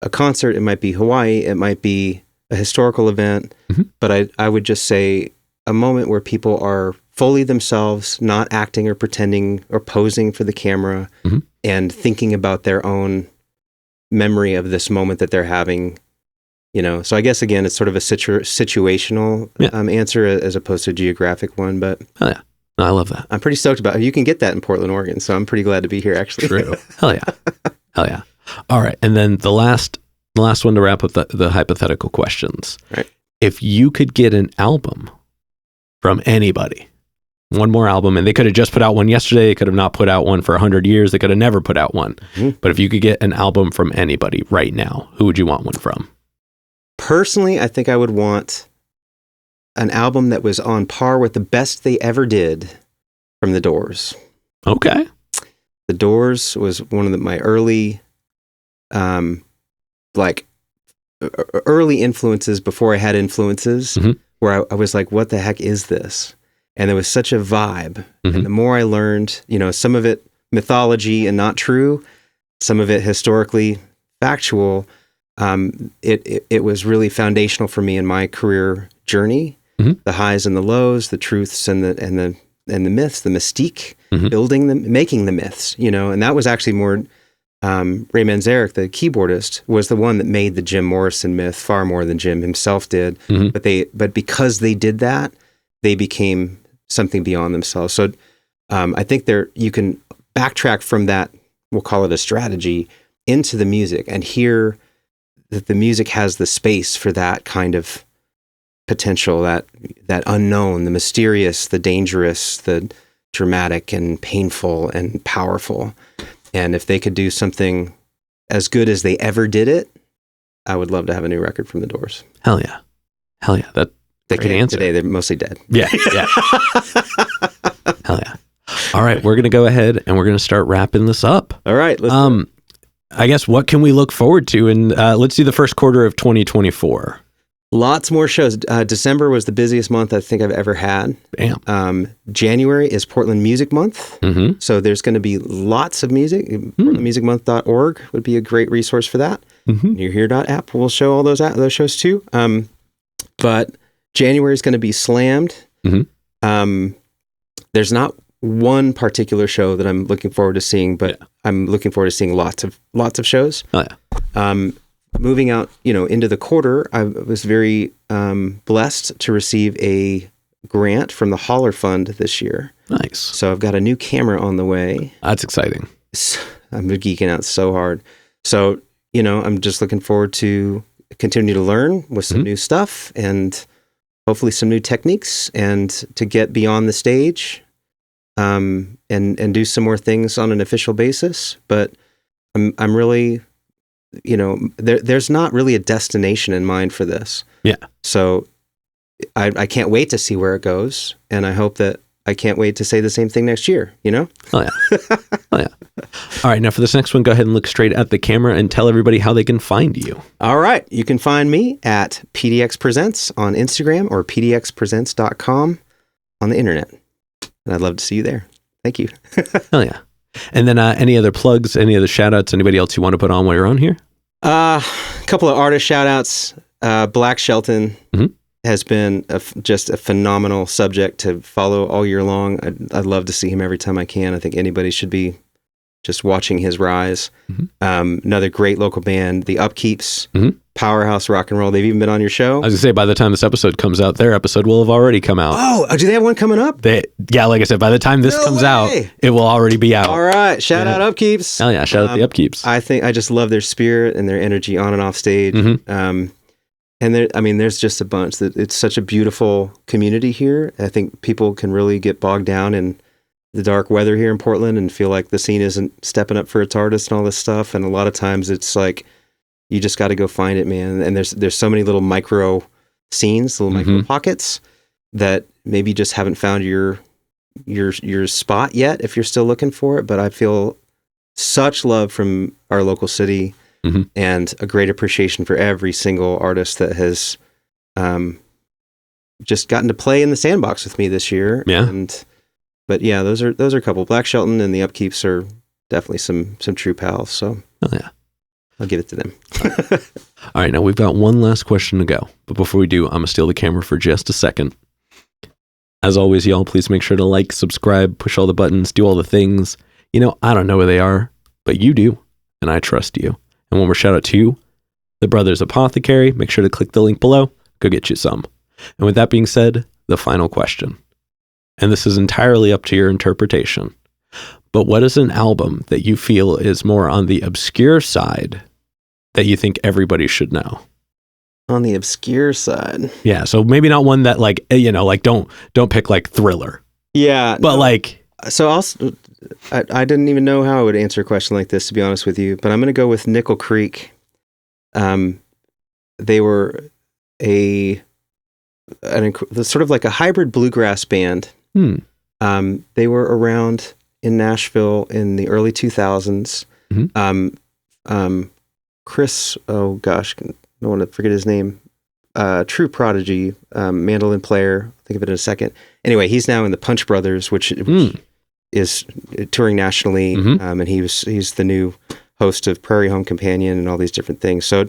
a concert, it might be Hawaii, it might be a historical event, but I would just say a moment where people are fully themselves, not acting or pretending or posing for the camera, and thinking about their own memory of this moment that they're having, you know. So I guess, again, it's sort of a situational answer as opposed to a geographic one, but oh yeah. I love that. I'm pretty stoked about it. You can get that in Portland, Oregon, so I'm pretty glad to be here, actually. True. Hell yeah. Hell yeah. All right. And then the last one to wrap up the hypothetical questions. Right. If you could get an album from anybody, one more album, and they could have just put out one yesterday, they could have not put out one for 100 years, they could have never put out one. But if you could get an album from anybody right now, who would you want one from? Personally, I think I would want an album that was on par with the best they ever did from The Doors. Okay. The Doors was one of my early, early influences before I had influences, where I was like, what the heck is this? And there was such a vibe. And the more I learned, you know, some of it mythology and not true, some of it historically factual, it was really foundational for me in my career journey. The highs and the lows, the truths and the myths, the mystique, building them, making the myths, you know. And that was actually more Ray Manzarek, the keyboardist, was the one that made the Jim Morrison myth far more than Jim himself did. But because they did that, they became something beyond themselves. So I think you can backtrack from that, we'll call it a strategy, into the music and hear that the music has the space for that kind of potential, that unknown, the mysterious, the dangerous, the dramatic and painful and powerful. And if they could do something as good as they ever did it, I would love to have a new record from the Doors. Hell yeah. That they great can't answer. Today, they're mostly dead. Yeah. Hell yeah. All right, we're going to go ahead and we're going to start wrapping this up. All right. I guess what can we look forward to? And let's do the first quarter of 2024. Lots more shows. December was the busiest month I think I've ever had. Damn. January is Portland Music Month. Mm-hmm. So there's going to be lots of music. PortlandMusicMonth.org would be a great resource for that. Mm-hmm. NewHere.app will show all those shows too. But January is going to be slammed. Mm-hmm. There's not one particular show that I'm looking forward to seeing, but I'm looking forward to seeing lots of shows. Oh yeah. Moving out, into the quarter, I was very blessed to receive a grant from the Holler Fund this year. Nice. So I've got a new camera on the way. That's exciting. I'm geeking out so hard. So, I'm just looking forward to continue to learn with some new stuff and hopefully some new techniques and to get beyond the stage and do some more things on an official basis. But I'm really... there's not really a destination in mind for this. Yeah. So I can't wait to see where it goes. And I hope that I can't wait to say the same thing next year, Oh, yeah. Oh, yeah. All right. Now for this next one, go ahead and look straight at the camera and tell everybody how they can find you. All right. You can find me at PDX Presents on Instagram or pdxpresents.com on the internet. And I'd love to see you there. Thank you. Hell yeah. And then any other plugs, any other shout outs, anybody else you want to put on while you're on here? A couple of artist shout outs. Black Shelton has been just a phenomenal subject to follow all year long. I'd love to see him every time I can. I think anybody should be just watching his rise. Another great local band, The Upkeeps. Powerhouse rock and roll. They've even been on your show. I was gonna say, by the time this episode comes out, their episode will have already come out. Oh, do they have one coming up? Yeah, like I said, by the time this comes out, it will already be out. All right. Shout out Upkeeps. Hell yeah, shout out the Upkeeps. I just love their spirit and their energy on and off stage. And there's just a bunch. It's such a beautiful community here. I think people can really get bogged down in the dark weather here in Portland and feel like the scene isn't stepping up for its artists and all this stuff. And a lot of times it's like, you just got to go find it, man. And there's so many little micro scenes, little micro pockets that maybe just haven't found your spot yet if you're still looking for it. But I feel such love from our local city and a great appreciation for every single artist that has just gotten to play in the sandbox with me this year. Yeah. But yeah, those are a couple. Black Shelton and the Upkeeps are definitely some true pals. So I'll give it to them. All right, now we've got one last question to go. But before we do, I'm going to steal the camera for just a second. As always, y'all, please make sure to like, subscribe, push all the buttons, do all the things. I don't know where they are, but you do, and I trust you. And one more shout out to you, the Brothers Apothecary. Make sure to click the link below. Go get you some. And with that being said, the final question. And this is entirely up to your interpretation. But what is an album that you feel is more on the obscure side that you think everybody should know? On the obscure side. Yeah, so maybe not one that don't pick like Thriller. Yeah. But I didn't even know how I would answer a question like this, to be honest with you, but I'm going to go with Nickel Creek. They were sort of like a hybrid bluegrass band. They were around in Nashville in the early 2000s. Chris, oh gosh, I don't want to forget his name. True prodigy, mandolin player. I'll think of it in a second. Anyway, he's now in the Punch Brothers, which is touring nationally, and he's the new host of Prairie Home Companion and all these different things. So,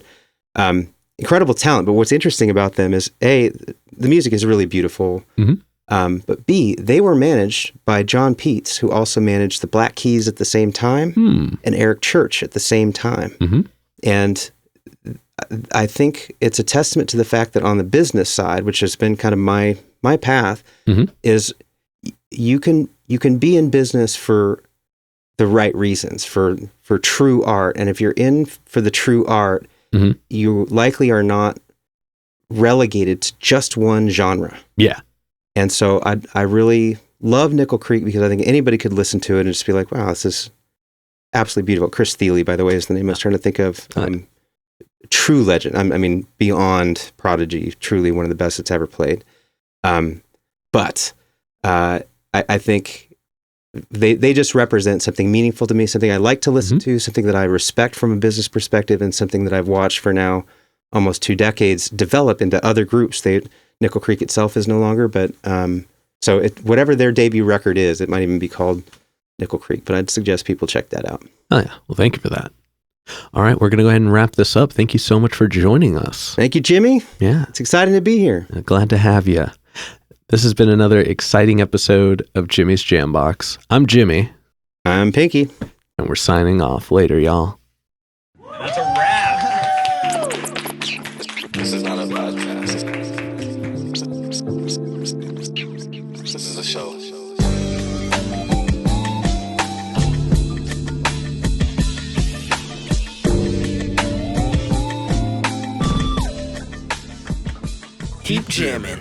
incredible talent. But what's interesting about them is A, the music is really beautiful. But B, they were managed by John Peets, who also managed the Black Keys at the same time and Eric Church at the same time. And I think it's a testament to the fact that on the business side, which has been kind of my path, is you can be in business for the right reasons, for true art. And if you're in for the true art, you likely are not relegated to just one genre. Yeah. And so I really love Nickel Creek because I think anybody could listen to it and just be like, wow, this is absolutely beautiful. Chris Thiele, by the way, is the name I was trying to think of. True legend. I mean, beyond prodigy, truly one of the best that's ever played. But I think they just represent something meaningful to me, something I like to listen to, something that I respect from a business perspective, and something that I've watched for now almost 2 decades develop into other groups. Nickel Creek itself is no longer, but so whatever their debut record is, it might even be called Nickel Creek, but I'd suggest people check that out. Oh yeah, well, thank you for that. All right, we're going to go ahead and wrap this up. Thank you so much for joining us. Thank you, Jimmy. Yeah. It's exciting to be here. Glad to have you. This has been another exciting episode of Jimmy's Jambox. I'm Jimmy. I'm Pinky. And we're signing off. Later, y'all. That's a wrap. This is not a podcast. This is a show. Keep jamming.